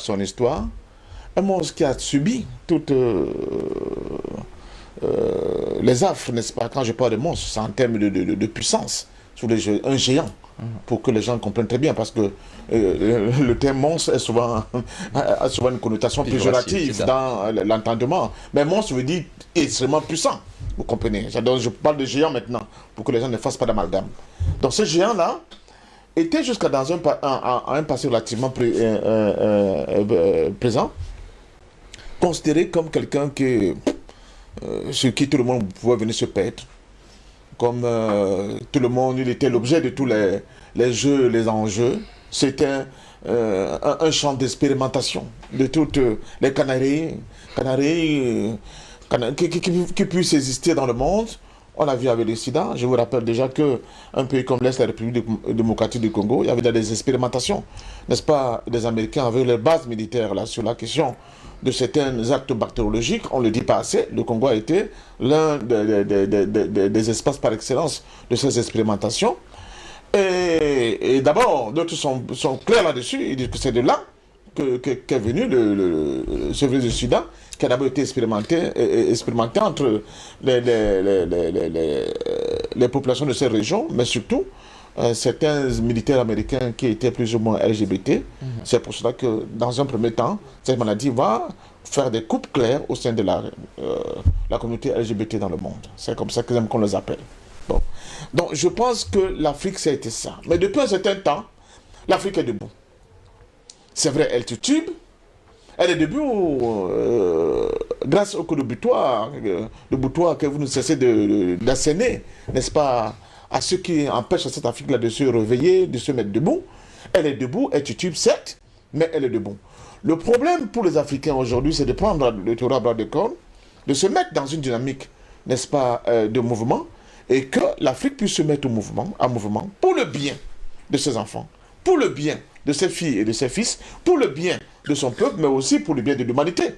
son histoire, un monstre qui a subi toutes les affres, n'est-ce pas? Quand je parle de monstre, c'est en termes de puissance, sur un géant, pour que les gens comprennent très bien, parce que le terme monstre est souvent, a souvent une connotation péjorative dans l'entendement. Mais monstre veut dire extrêmement puissant, vous comprenez? Donc je parle de géant maintenant, pour que les gens ne fassent pas d'amalgame. Donc ce géant-là était jusqu'à dans un passé relativement présent, considéré comme quelqu'un sur qui tout le monde pouvait venir se perdre. Comme tout le monde, il était l'objet de tous les jeux, les enjeux. C'était un champ d'expérimentation de toutes les canaries qui puissent exister dans le monde. On l'a vu avec le sida. Je vous rappelle déjà qu'un pays comme l'Est, la République démocratique du Congo, il y avait des expérimentations, n'est-ce pas? Les Américains avaient leur base militaire là, sur la question de certains actes bactériologiques. On ne le dit pas assez. Le Congo a été l'un des espaces par excellence de ces expérimentations. Et d'abord, d'autres sont clairs là-dessus. Ils disent que c'est de là qu'est venu ce virus du sida, qui a d'abord été expérimenté entre les populations de ces régions, mais surtout certains militaires américains qui étaient plus ou moins LGBT. C'est pour cela que, dans un premier temps, cette maladie va faire des coupes claires au sein de la communauté LGBT dans le monde. C'est comme ça qu'on les appelle. Bon. Donc, je pense que l'Afrique, ça a été ça. Mais depuis un certain temps, l'Afrique est debout. C'est vrai, elle titube. Elle est debout grâce au coup de boutoir que vous ne cessez d'asséner, n'est-ce pas, à ceux qui empêchent cette Afrique-là de se réveiller, de se mettre debout. Elle est debout, elle titube, certes, mais elle est debout. Le problème pour les Africains aujourd'hui, c'est de prendre le taureau à bras de cornes, de se mettre dans une dynamique, n'est-ce pas, de mouvement, et que l'Afrique puisse se mettre en mouvement, pour le bien de ses enfants, pour le bien de ses filles et de ses fils, pour le bien de son peuple, mais aussi pour le bien de l'humanité.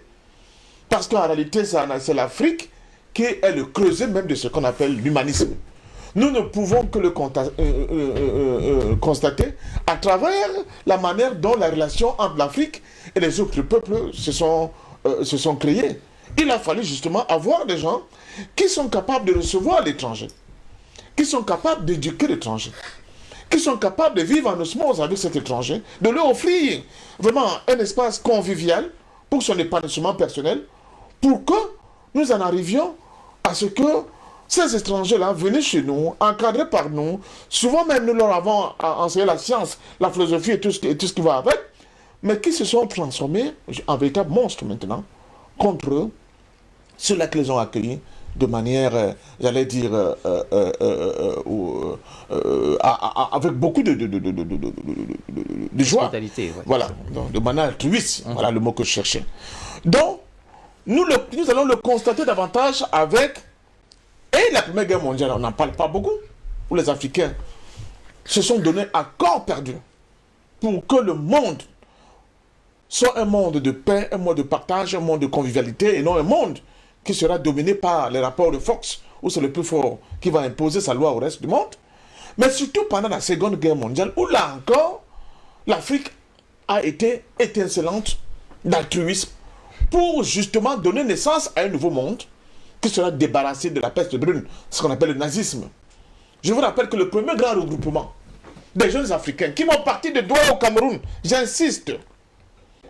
Parce qu'en réalité, c'est l'Afrique qui est le creuset même de ce qu'on appelle l'humanisme. Nous ne pouvons que le constater à travers la manière dont la relation entre l'Afrique et les autres peuples se sont créées. Il a fallu justement avoir des gens qui sont capables de recevoir l'étranger, qui sont capables d'éduquer l'étranger, qui sont capables de vivre en osmose avec cet étranger, de leur offrir vraiment un espace convivial pour son épanouissement personnel, pour que nous en arrivions à ce que ces étrangers-là venaient chez nous, encadrés par nous, souvent même nous leur avons enseigné la science, la philosophie et tout ce qui va avec, mais qui se sont transformés en véritables monstres maintenant, contre eux, ceux-là qui les ont accueillis de manière, j'allais dire, avec beaucoup de joie. Ouais, voilà, donc, de manière altruiste, voilà le mot que je cherchais. Donc, nous allons le constater davantage avec, et la Première Guerre mondiale, on n'en parle pas beaucoup, où les Africains se sont donnés à corps perdu pour que le monde soit un monde de paix, un monde de partage, un monde de convivialité, et non un monde qui sera dominé par les rapports de force, où c'est le plus fort qui va imposer sa loi au reste du monde. Mais surtout pendant la Seconde Guerre mondiale, où là encore, l'Afrique a été étincelante d'altruisme pour justement donner naissance à un nouveau monde qui sera débarrassé de la peste brune, ce qu'on appelle le nazisme. Je vous rappelle que le premier grand regroupement des jeunes Africains qui vont partir de Douala au Cameroun, j'insiste,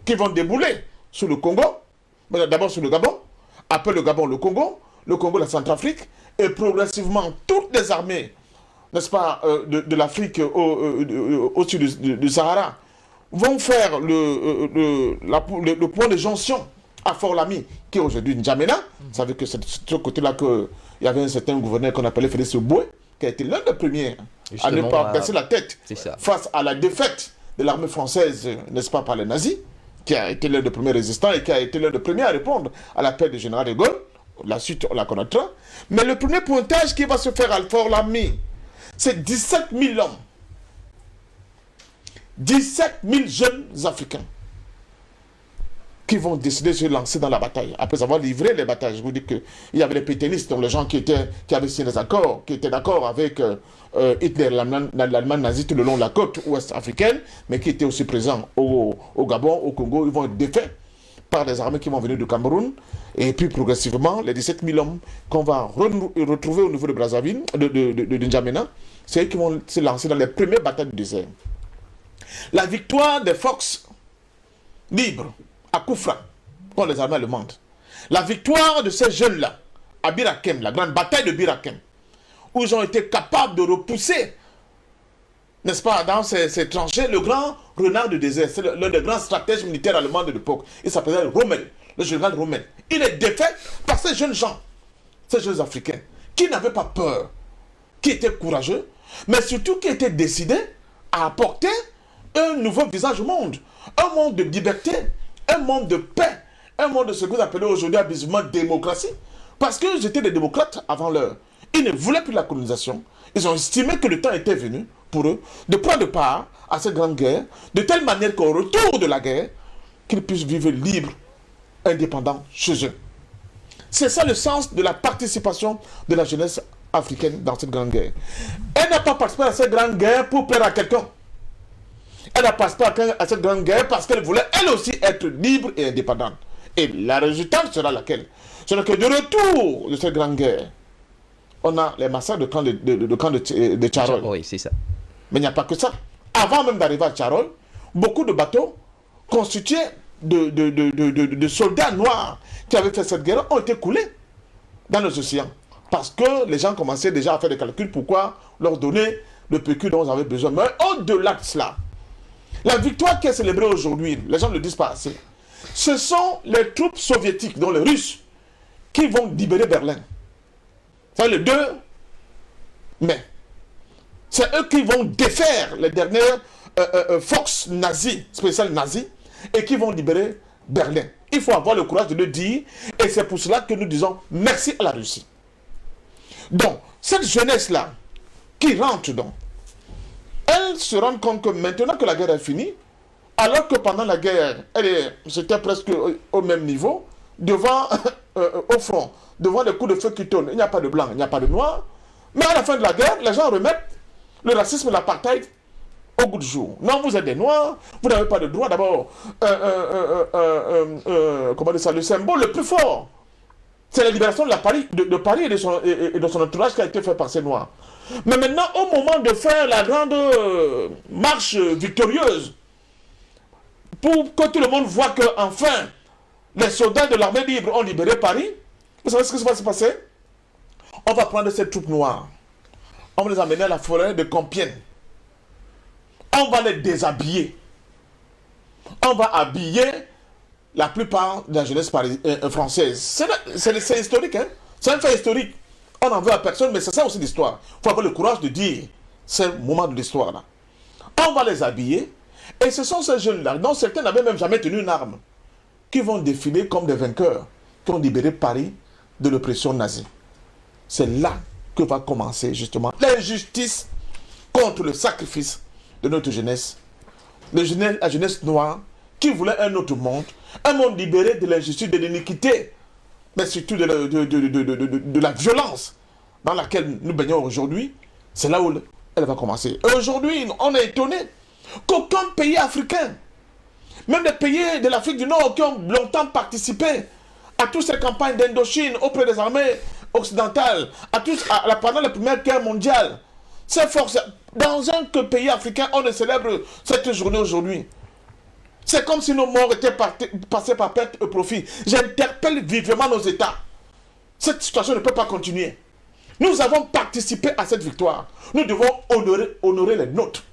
qui vont débouler sur le Congo, d'abord sur le Gabon, après le Gabon, le Congo, la Centrafrique, et progressivement toutes les armées, n'est-ce pas, de l'Afrique au-dessus du Sahara, vont faire le point de jonction à Fort-Lamy, qui est aujourd'hui N'Djamena. Vous savez que c'est de ce côté-là qu'il y avait un certain gouverneur qu'on appelait Félix Boué, qui a été l'un des premiers à ne pas baisser la tête face à la défaite de l'armée française, n'est-ce pas, par les nazis, qui a été l'un des premiers résistants et qui a été l'un des premiers à répondre à l'appel du général de Gaulle. La suite, on la connaîtra. Mais le premier pointage qui va se faire à Fort-Lamy, c'est 17 000 hommes. 17 000 jeunes Africains qui vont décider de se lancer dans la bataille. Après avoir livré les batailles, je vous dis qu'il y avait les pétainistes, donc les gens qui avaient signé des accords, qui étaient d'accord avec Hitler, l'Allemagne nazie tout le long de la côte ouest africaine, mais qui étaient aussi présents au Gabon, au Congo. Ils vont être défaits par des armées qui vont venir du Cameroun. Et puis progressivement, les 17 000 hommes qu'on va retrouver au niveau de Brazzaville, de N'Djamena, c'est eux qui vont se lancer dans les premières batailles du désert. La victoire des Fox libres à Koufra, contre les armées allemandes. La victoire de ces jeunes-là, à Birakem, la grande bataille de Birakem, où ils ont été capables de repousser, n'est-ce pas, dans ces tranchées, le grand renard du désert. C'est l'un des grands stratèges militaires allemands de l'époque. Il s'appelait Rommel, le général Rommel. Il est défait par ces jeunes gens, ces jeunes Africains, qui n'avaient pas peur, qui étaient courageux, mais surtout qui étaient décidés à apporter un nouveau visage au monde. Un monde de liberté, un monde de paix, un monde de ce que vous appelez aujourd'hui abusivement démocratie. Parce qu'ils étaient des démocrates avant l'heure. Ils ne voulaient plus la colonisation. Ils ont estimé que le temps était venu pour eux de prendre part à cette grande guerre, de telle manière qu'au retour de la guerre, qu'ils puissent vivre libres, indépendants chez eux. C'est ça le sens de la participation de la jeunesse africaine dans cette grande guerre. Elle n'a pas participé à cette grande guerre pour plaire à quelqu'un. Elle n'a participé à cette grande guerre parce qu'elle voulait elle aussi être libre et indépendante. Et la résultante sera laquelle? C'est que de retour de cette grande guerre, on a les massacres de camp de Tcharol. Oui, c'est ça. Mais il n'y a pas que ça. Avant même d'arriver à Tcharol, beaucoup de bateaux constitués de soldats noirs qui avaient fait cette guerre ont été coulés dans les océans. Parce que les gens commençaient déjà à faire des calculs pourquoi leur donner le pécule dont ils avaient besoin. Mais au-delà de cela, la victoire qui est célébrée aujourd'hui, les gens ne le disent pas assez, ce sont les troupes soviétiques, dont les Russes, qui vont libérer Berlin. C'est le 2 mai. C'est eux qui vont défaire les dernières forces nazies, spéciales nazies, et qui vont libérer Berlin. Il faut avoir le courage de le dire, et c'est pour cela que nous disons merci à la Russie. Donc, cette jeunesse-là, qui rentre donc, elle se rend compte que maintenant que la guerre est finie, alors que pendant la guerre, c'était presque au même niveau, devant, au front, devant les coups de feu qui tournent, il n'y a pas de blanc, il n'y a pas de noir, mais à la fin de la guerre, les gens remettent le racisme et l'apartheid au goût du jour. Non, vous êtes des noirs, vous n'avez pas de droit. D'abord, comment dire ça, le symbole le plus fort, c'est la libération de Paris et de son entourage qui a été fait par ces noirs. Mais maintenant, au moment de faire la grande marche victorieuse, pour que tout le monde voit que enfin les soldats de l'armée libre ont libéré Paris, vous savez ce qui va se passer? On va prendre ces troupes noires, on va les amener à la forêt de Compiègne, on va les déshabiller, on va habiller la plupart de la jeunesse française. C'est historique, hein? C'est un fait historique. On n'en veut à personne, mais c'est ça aussi l'histoire. Il faut avoir le courage de dire ce moment de l'histoire là. On va les habiller, et ce sont ces jeunes-là, dont certains n'avaient même jamais tenu une arme, qui vont défiler comme des vainqueurs, qui ont libéré Paris de l'oppression nazie. C'est là que va commencer justement l'injustice contre le sacrifice de notre jeunesse. La jeunesse noire qui voulait un autre monde, un monde libéré de l'injustice, de l'iniquité, mais surtout de la violence dans laquelle nous baignons aujourd'hui. C'est là où elle va commencer. Aujourd'hui, on est étonné qu'aucun pays africain, même des pays de l'Afrique du Nord qui ont longtemps participé à toutes ces campagnes d'Indochine auprès des armées occidentales, pendant la Première Guerre mondiale, ces forces, dans un pays africain, on ne célèbre cette journée aujourd'hui. C'est comme si nos morts étaient passés par perte et profit. J'interpelle vivement nos États. Cette situation ne peut pas continuer. Nous avons participé à cette victoire. Nous devons honorer les nôtres.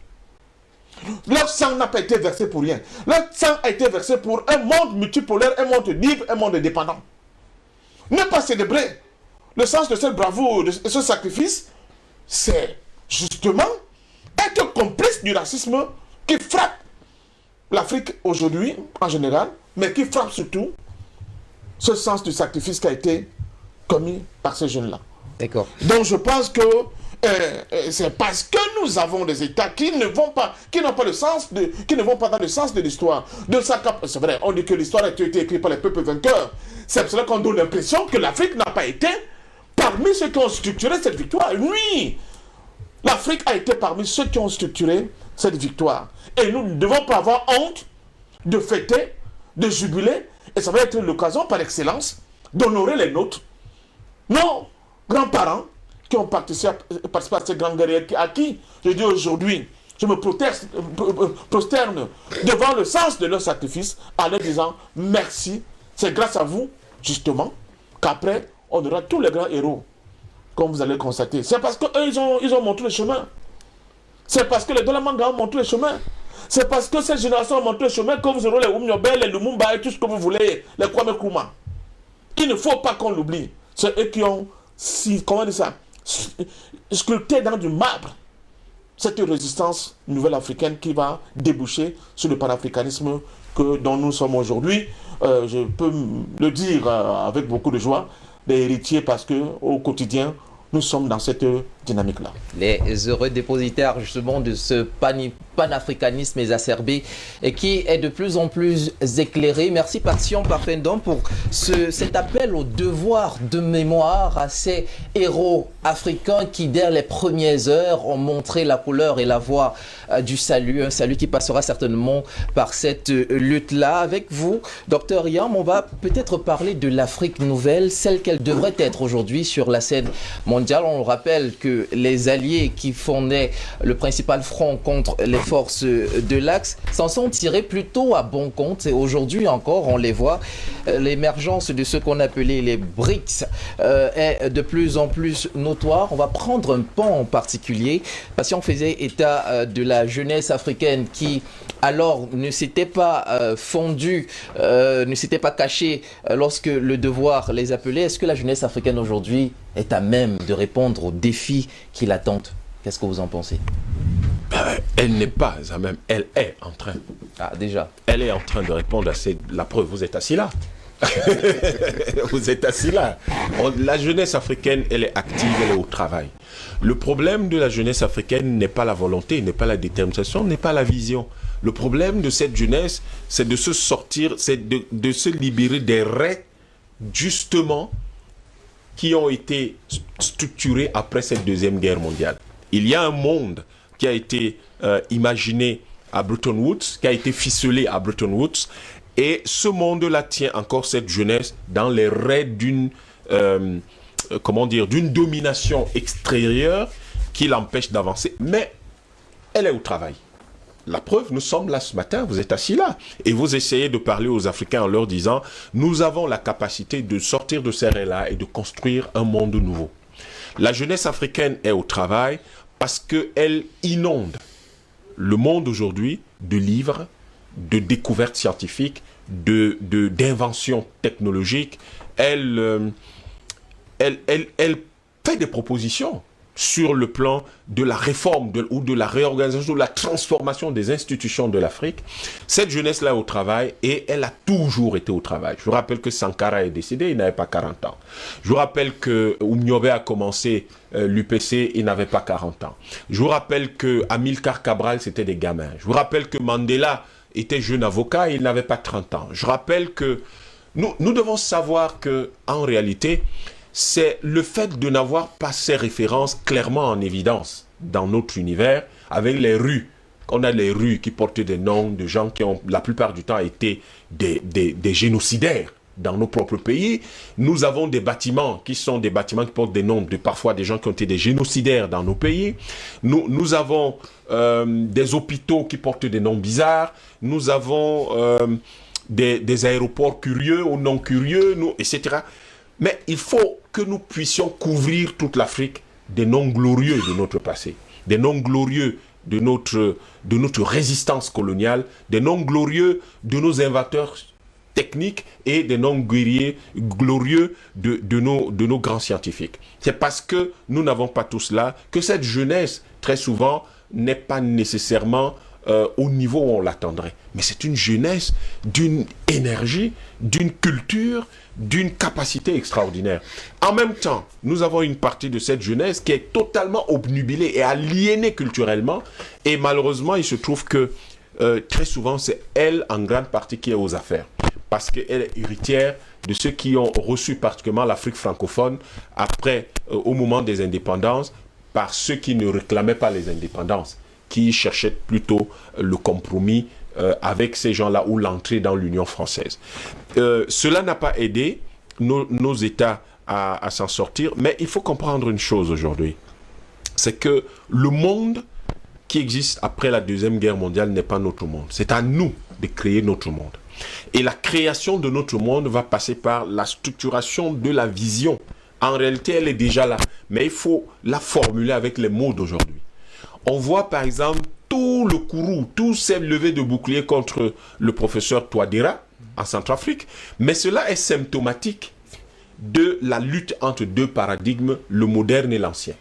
Leur sang n'a pas été versé pour rien. Leur sang a été versé pour un monde multipolaire, un monde libre, un monde indépendant. Ne pas célébrer le sens de cette bravoure, de ce sacrifice, c'est justement être complice du racisme qui frappe l'Afrique aujourd'hui, en général, mais qui frappe surtout ce sens du sacrifice qui a été commis par ces jeunes-là. D'accord. Donc je pense que c'est parce que nous avons des États qui ne vont pas, qui n'ont pas le sens de, qui ne vont pas dans le sens de l'histoire. C'est vrai, on dit que l'histoire a été écrite par les peuples vainqueurs. C'est pour cela qu'on donne l'impression que l'Afrique n'a pas été parmi ceux qui ont structuré cette victoire. Oui, l'Afrique a été parmi ceux qui ont structuré cette victoire. Et nous ne devons pas avoir honte de fêter, de jubiler, et ça va être l'occasion par excellence d'honorer les nôtres, nos grands-parents qui ont participé à ces grandes guerriers, à qui, je dis aujourd'hui, je me prosterne devant le sens de leur sacrifice en leur disant merci. C'est grâce à vous, justement, qu'après, on aura tous les grands héros, comme vous allez le constater. C'est parce qu'eux, ils ont montré le chemin. C'est parce que les Dolamanga ont montré le chemin. C'est parce que cette génération a montré le chemin que vous aurez les Oumniobe, les Lumumba et tout ce que vous voulez, les Kwame Nkrumah. Il ne faut pas qu'on l'oublie. C'est eux qui ont, comment dire ça, sculpté dans du marbre cette résistance nouvelle africaine qui va déboucher sur le panafricanisme dont nous sommes aujourd'hui. Je peux le dire avec beaucoup de joie, des héritiers, parce qu'au quotidien, nous sommes dans cette dynamique-là. Les heureux dépositaires justement de ce panafricanisme exacerbé et qui est de plus en plus éclairé. Merci Patient Parfendon pour cet appel au devoir de mémoire à ces héros africains qui, dès les premières heures, ont montré la couleur et la voie du salut. Un salut qui passera certainement par cette lutte-là. Avec vous, Dr Yam, on va peut-être parler de l'Afrique nouvelle, celle qu'elle devrait être aujourd'hui sur la scène mondiale. On rappelle que les alliés qui fondaient le principal front contre les forces de l'Axe s'en sont tirés plutôt à bon compte. Et aujourd'hui encore, on les voit, l'émergence de ce qu'on appelait les BRICS est de plus en plus notoire. On va prendre un pan en particulier, parce qu'on faisait état de la jeunesse africaine qui, alors, ne s'était pas fondue, ne s'était pas cachée lorsque le devoir les appelait. Est-ce que la jeunesse africaine aujourd'hui est à même de répondre aux défis qui l'attendent? Qu'est-ce que vous en pensez? Elle n'est pas à même, elle est en train. Ah, déjà. Elle est en train de répondre à la preuve. Vous êtes assis là. Vous êtes assis là. La jeunesse africaine, elle est active, elle est au travail. Le problème de la jeunesse africaine n'est pas la volonté, n'est pas la détermination, n'est pas la vision. Le problème de cette jeunesse, c'est de se sortir, c'est de se libérer des raies, justement, qui ont été structurés après cette Deuxième Guerre mondiale. Il y a un monde qui a été imaginé à Bretton Woods, qui a été ficelé à Bretton Woods, et ce monde-là tient encore cette jeunesse dans les raies d'une d'une domination extérieure qui l'empêche d'avancer, mais elle est au travail. La preuve, nous sommes là ce matin, vous êtes assis là, et vous essayez de parler aux Africains en leur disant « Nous avons la capacité de sortir de ces raies-là et de construire un monde nouveau ». La jeunesse africaine est au travail parce qu'elle inonde le monde aujourd'hui de livres, de découvertes scientifiques, d'inventions technologiques. Elle fait des propositions sur le plan de la réforme ou de la réorganisation, de la transformation des institutions de l'Afrique. Cette jeunesse-là est au travail et elle a toujours été au travail. Je vous rappelle que Sankara est décédé, il n'avait pas 40 ans. Je vous rappelle que Oumniobe a commencé l'UPC, il n'avait pas 40 ans. Je vous rappelle que Amilcar Cabral, c'était des gamins. Je vous rappelle que Mandela était jeune avocat, il n'avait pas 30 ans. Je rappelle que nous devons savoir que, en réalité, c'est le fait de n'avoir pas ces références clairement en évidence dans notre univers, avec les rues. On a les rues qui portent des noms de gens qui ont, la plupart du temps, été des génocidaires dans nos propres pays. Nous avons des bâtiments qui sont des bâtiments qui portent des noms de parfois des gens qui ont été des génocidaires dans nos pays. Nous avons des hôpitaux qui portent des noms bizarres. Nous avons des aéroports curieux ou non curieux, etc. Mais il faut que nous puissions couvrir toute l'Afrique des noms glorieux de notre passé, des noms glorieux de notre résistance coloniale, des noms glorieux de nos inventeurs techniques et des noms glorieux de nos grands scientifiques. C'est parce que nous n'avons pas tout cela que cette jeunesse, très souvent, n'est pas nécessairement au niveau où on l'attendrait. Mais c'est une jeunesse d'une énergie, d'une culture, d'une capacité extraordinaire. En même temps, nous avons une partie de cette jeunesse qui est totalement obnubilée et aliénée culturellement. Et malheureusement, il se trouve que très souvent, c'est elle en grande partie qui est aux affaires. Parce qu'elle est héritière de ceux qui ont reçu particulièrement l'Afrique francophone après, au moment des indépendances, par ceux qui ne réclamaient pas les indépendances, qui cherchaient plutôt le compromis avec ces gens-là ou l'entrée dans l'Union française. Cela n'a pas aidé nos États à s'en sortir, mais il faut comprendre une chose aujourd'hui, c'est que le monde qui existe après la Deuxième Guerre mondiale n'est pas notre monde. C'est à nous de créer notre monde. Et la création de notre monde va passer par la structuration de la vision. En réalité, elle est déjà là, mais il faut la formuler avec les mots d'aujourd'hui. On voit par exemple tout le courroux, tous ces levées de boucliers contre le professeur Touadéra en Centrafrique, mais cela est symptomatique de la lutte entre deux paradigmes, le moderne et l'ancien.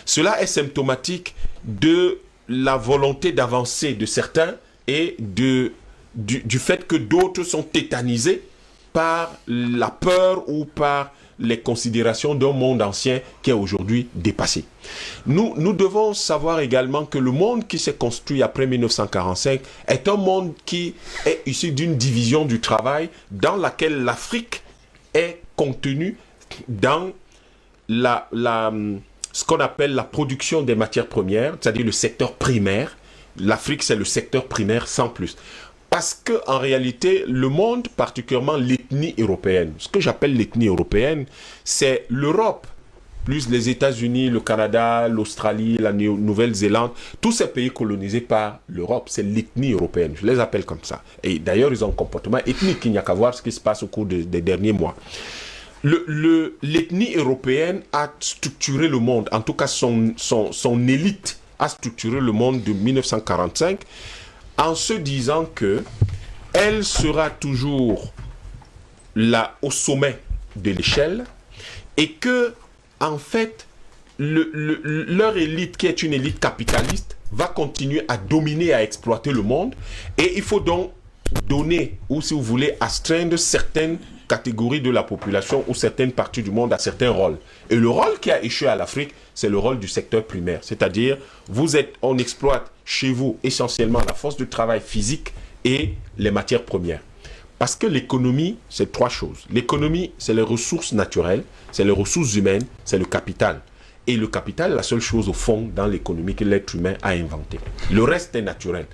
Cela est symptomatique de la volonté d'avancer de certains et du fait que d'autres sont tétanisés par la peur ou par les considérations d'un monde ancien qui est aujourd'hui dépassé. Nous devons savoir également que le monde qui s'est construit après 1945 est un monde qui est issu d'une division du travail dans laquelle l'Afrique est contenue dans ce qu'on appelle la production des matières premières, c'est-à-dire le secteur primaire. L'Afrique, c'est le secteur primaire sans plus. Parce qu'en réalité, le monde, particulièrement l'ethnie européenne, ce que j'appelle l'ethnie européenne, c'est l'Europe, plus les États-Unis, le Canada, l'Australie, la Nouvelle-Zélande, tous ces pays colonisés par l'Europe, c'est l'ethnie européenne, je les appelle comme ça. Et d'ailleurs, ils ont un comportement ethnique, il n'y a qu'à voir ce qui se passe au cours des derniers mois. L'ethnie européenne a structuré le monde, en tout cas son élite a structuré le monde de 1945, en se disant que elle sera toujours là au sommet de l'échelle et que, en fait, leur élite, qui est une élite capitaliste, va continuer à dominer, à exploiter le monde. Et il faut donc donner, ou si vous voulez, astreindre certaines catégories de la population ou certaines parties du monde à certains rôles. Et le rôle qui a échoué à l'Afrique, c'est le rôle du secteur primaire. C'est-à-dire, on exploite chez vous essentiellement la force de travail physique et les matières premières. Parce que l'économie, c'est trois choses. L'économie, c'est les ressources naturelles, c'est les ressources humaines, c'est le capital. Et le capital est la seule chose au fond dans l'économie que l'être humain a inventée. Le reste est naturel.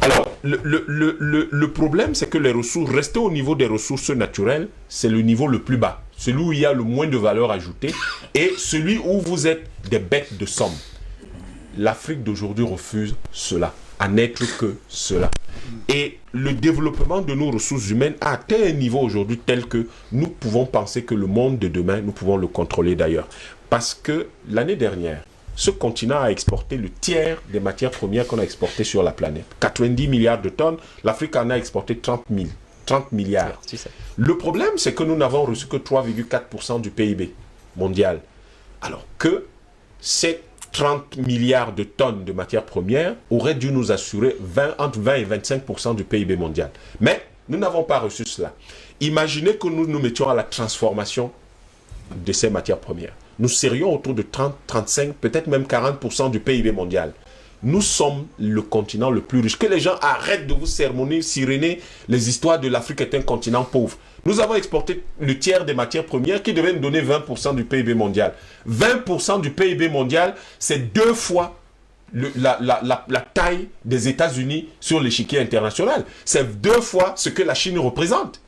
Alors, le problème, c'est que les ressources, rester au niveau des ressources naturelles, c'est le niveau le plus bas. Celui où il y a le moins de valeur ajoutée et celui où vous êtes des bêtes de somme. L'Afrique d'aujourd'hui refuse cela, à n'être que cela. Et le développement de nos ressources humaines a atteint un niveau aujourd'hui tel que nous pouvons penser que le monde de demain, nous pouvons le contrôler d'ailleurs. Parce que l'année dernière, ce continent a exporté le tiers des matières premières qu'on a exportées sur la planète. 90 milliards de tonnes, l'Afrique en a exporté 30 milliards. Le problème, c'est que nous n'avons reçu que 3,4% du PIB mondial. Alors que ces 30 milliards de tonnes de matières premières auraient dû nous assurer entre 20 et 25% du PIB mondial. Mais nous n'avons pas reçu cela. Imaginez que nous nous mettions à la transformation de ces matières premières. Nous serions autour de 30, 35, peut-être même 40% du PIB mondial. Nous sommes le continent le plus riche. Que les gens arrêtent de vous sermonner, siréner les histoires de l'Afrique est un continent pauvre. Nous avons exporté le tiers des matières premières qui devaient nous donner 20% du PIB mondial. 20% du PIB mondial, c'est 2 fois la taille des États-Unis sur l'échiquier international. C'est 2 fois ce que la Chine représente.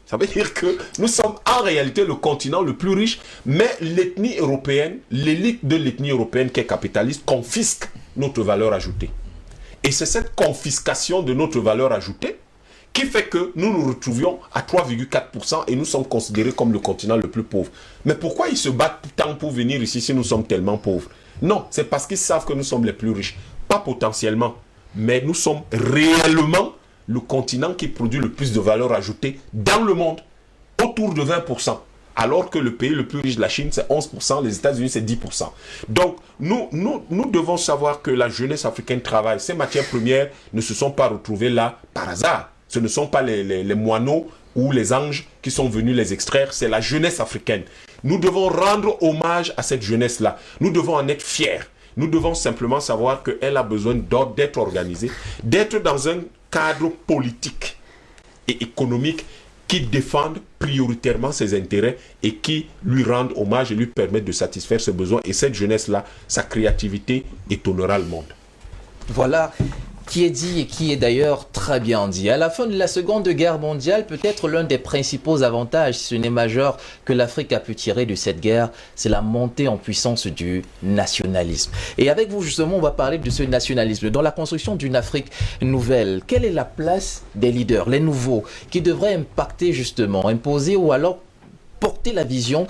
Ça veut dire que nous sommes en réalité le continent le plus riche, mais l'ethnie européenne, l'élite de l'ethnie européenne qui est capitaliste, confisque notre valeur ajoutée. Et c'est cette confiscation de notre valeur ajoutée qui fait que nous nous retrouvions à 3,4% et nous sommes considérés comme le continent le plus pauvre. Mais pourquoi ils se battent tant pour venir ici si nous sommes tellement pauvres? Non, c'est parce qu'ils savent que nous sommes les plus riches. Pas potentiellement, mais nous sommes réellement le continent qui produit le plus de valeur ajoutée dans le monde, autour de 20%. alors que le pays le plus riche de la Chine, c'est 11%, les États-Unis, c'est 10%. Donc, nous devons savoir que la jeunesse africaine travaille. Ces matières premières ne se sont pas retrouvées là par hasard. Ce ne sont pas les moineaux ou les anges qui sont venus les extraire, c'est la jeunesse africaine. Nous devons rendre hommage à cette jeunesse-là. Nous devons en être fiers. Nous devons simplement savoir qu'elle a besoin d'être organisée, d'être dans un cadre politique et économique qui défende prioritairement ses intérêts et qui lui rendent hommage et lui permettent de satisfaire ses besoins. Et cette jeunesse-là, sa créativité étonnera le monde. Voilà qui est dit et qui est d'ailleurs très bien dit. À la fin de la Seconde Guerre mondiale, peut-être l'un des principaux avantages, si ce n'est majeur, que l'Afrique a pu tirer de cette guerre, c'est la montée en puissance du nationalisme. Et avec vous, justement, on va parler de ce nationalisme. Dans la construction d'une Afrique nouvelle, quelle est la place des leaders, les nouveaux, qui devraient impacter justement, imposer ou alors porter la vision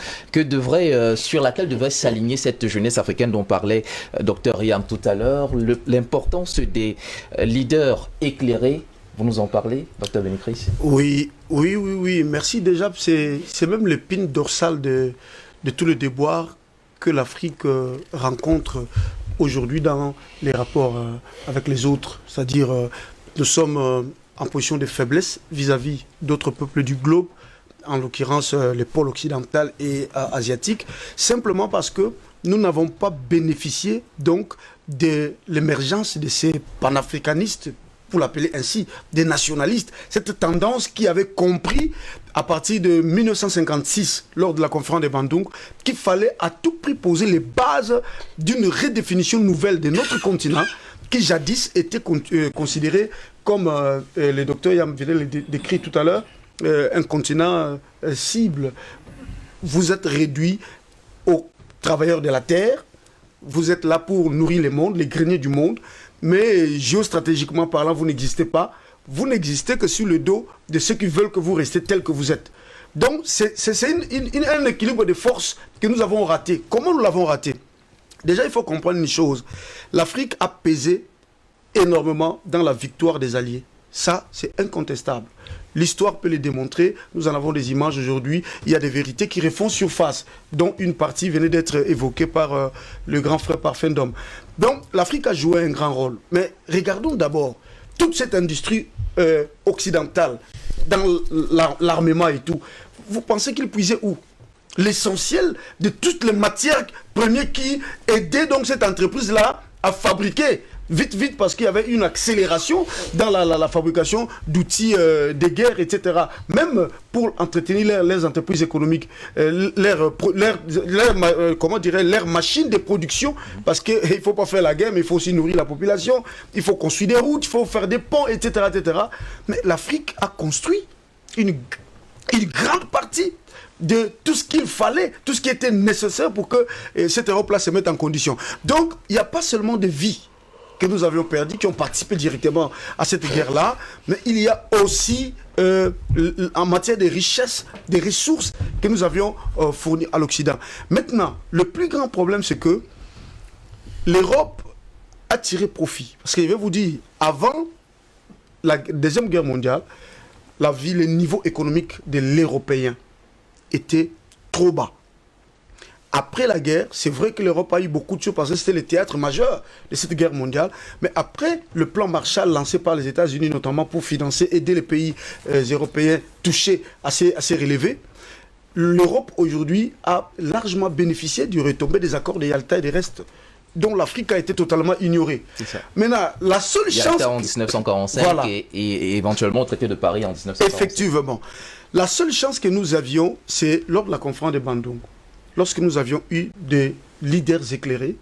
sur laquelle devrait s'aligner cette jeunesse africaine dont parlait Dr Yam tout à l'heure, l'importance des leaders éclairés. Vous nous en parlez, Dr Bénécris? Oui. Merci déjà. C'est même l'épine dorsale de tout le déboire que l'Afrique rencontre aujourd'hui dans les rapports avec les autres. C'est-à-dire, nous sommes en position de faiblesse vis-à-vis d'autres peuples du globe, en l'occurrence les pôles occidental et asiatiques, simplement parce que nous n'avons pas bénéficié donc de l'émergence de ces panafricanistes, pour l'appeler ainsi, des nationalistes, cette tendance qui avait compris à partir de 1956, lors de la conférence de Bandung, qu'il fallait à tout prix poser les bases d'une redéfinition nouvelle de notre continent, qui jadis était considéré comme le docteur Yam venait le décrit tout à l'heure, un continent cible. Vous êtes réduit aux travailleurs de la terre, vous êtes là pour nourrir le monde, les greniers du monde, mais géostratégiquement parlant, vous n'existez pas. Vous n'existez que sur le dos de ceux qui veulent que vous restiez tel que vous êtes. Donc, c'est un équilibre de forces que nous avons raté. Comment nous l'avons raté? Déjà, il faut comprendre une chose. L'Afrique a pesé énormément dans la victoire des Alliés. Ça, c'est incontestable. L'histoire peut le démontrer. Nous en avons des images aujourd'hui. Il y a des vérités qui refont surface, dont une partie venait d'être évoquée par le grand frère Parfendom. Donc, l'Afrique a joué un grand rôle. Mais regardons d'abord toute cette industrie occidentale, dans l'armement et tout. Vous pensez qu'il puisait où? L'essentiel de toutes les matières premières qui aidaient donc cette entreprise-là à fabriquer vite, parce qu'il y avait une accélération dans la fabrication d'outils de guerre, etc. Même pour entretenir leurs entreprises économiques, leurs machines de production, parce qu'il ne faut pas faire la guerre, mais il faut aussi nourrir la population, il faut construire des routes, il faut faire des ponts, etc. Mais l'Afrique a construit une grande partie de tout ce qu'il fallait, tout ce qui était nécessaire pour que cette Europe-là se mette en condition. Donc, il n'y a pas seulement de vies que nous avions perdu, qui ont participé directement à cette guerre-là, mais il y a aussi, en matière de richesse, des ressources que nous avions fournies à l'Occident. Maintenant, le plus grand problème, c'est que l'Europe a tiré profit. Parce que je vais vous dire, avant la Deuxième Guerre mondiale, le niveau économique de l'Européen était trop bas. Après la guerre, c'est vrai que l'Europe a eu beaucoup de choses parce que c'était le théâtre majeur de cette guerre mondiale. Mais après le plan Marshall lancé par les États-Unis, notamment pour financer, aider les pays européens touchés assez relevés, l'Europe aujourd'hui a largement bénéficié du retombé des accords de Yalta et des restes, dont l'Afrique a été totalement ignorée. Maintenant, la seule chance... Yalta en 1945 voilà. et éventuellement au traité de Paris en 1945. Effectivement. La seule chance que nous avions, c'est lors de la conférence de Bandung, lorsque nous avions eu des leaders éclairés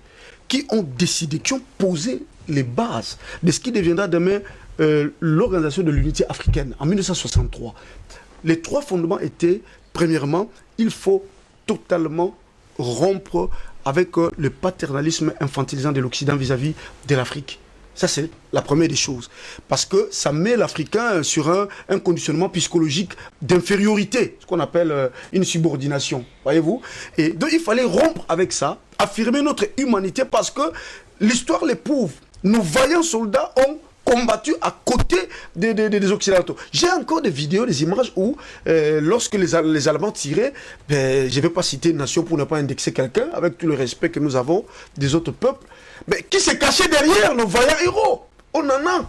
qui ont décidé, qui ont posé les bases de ce qui deviendra demain l'Organisation de l'Unité africaine en 1963. Les trois fondements étaient, premièrement, il faut totalement rompre avec le paternalisme infantilisant de l'Occident vis-à-vis de l'Afrique. Ça, c'est la première des choses. Parce que ça met l'Africain sur un conditionnement psychologique d'infériorité, ce qu'on appelle une subordination. Voyez-vous? Et donc, il fallait rompre avec ça, affirmer notre humanité, parce que l'histoire l'éprouve. Nos vaillants soldats ont combattu à côté des Occidentaux. J'ai encore des vidéos, des images où, lorsque les Allemands tiraient, je ne vais pas citer une nation pour ne pas indexer quelqu'un, avec tout le respect que nous avons des autres peuples, mais qui s'est caché derrière nos vaillants héros. On en a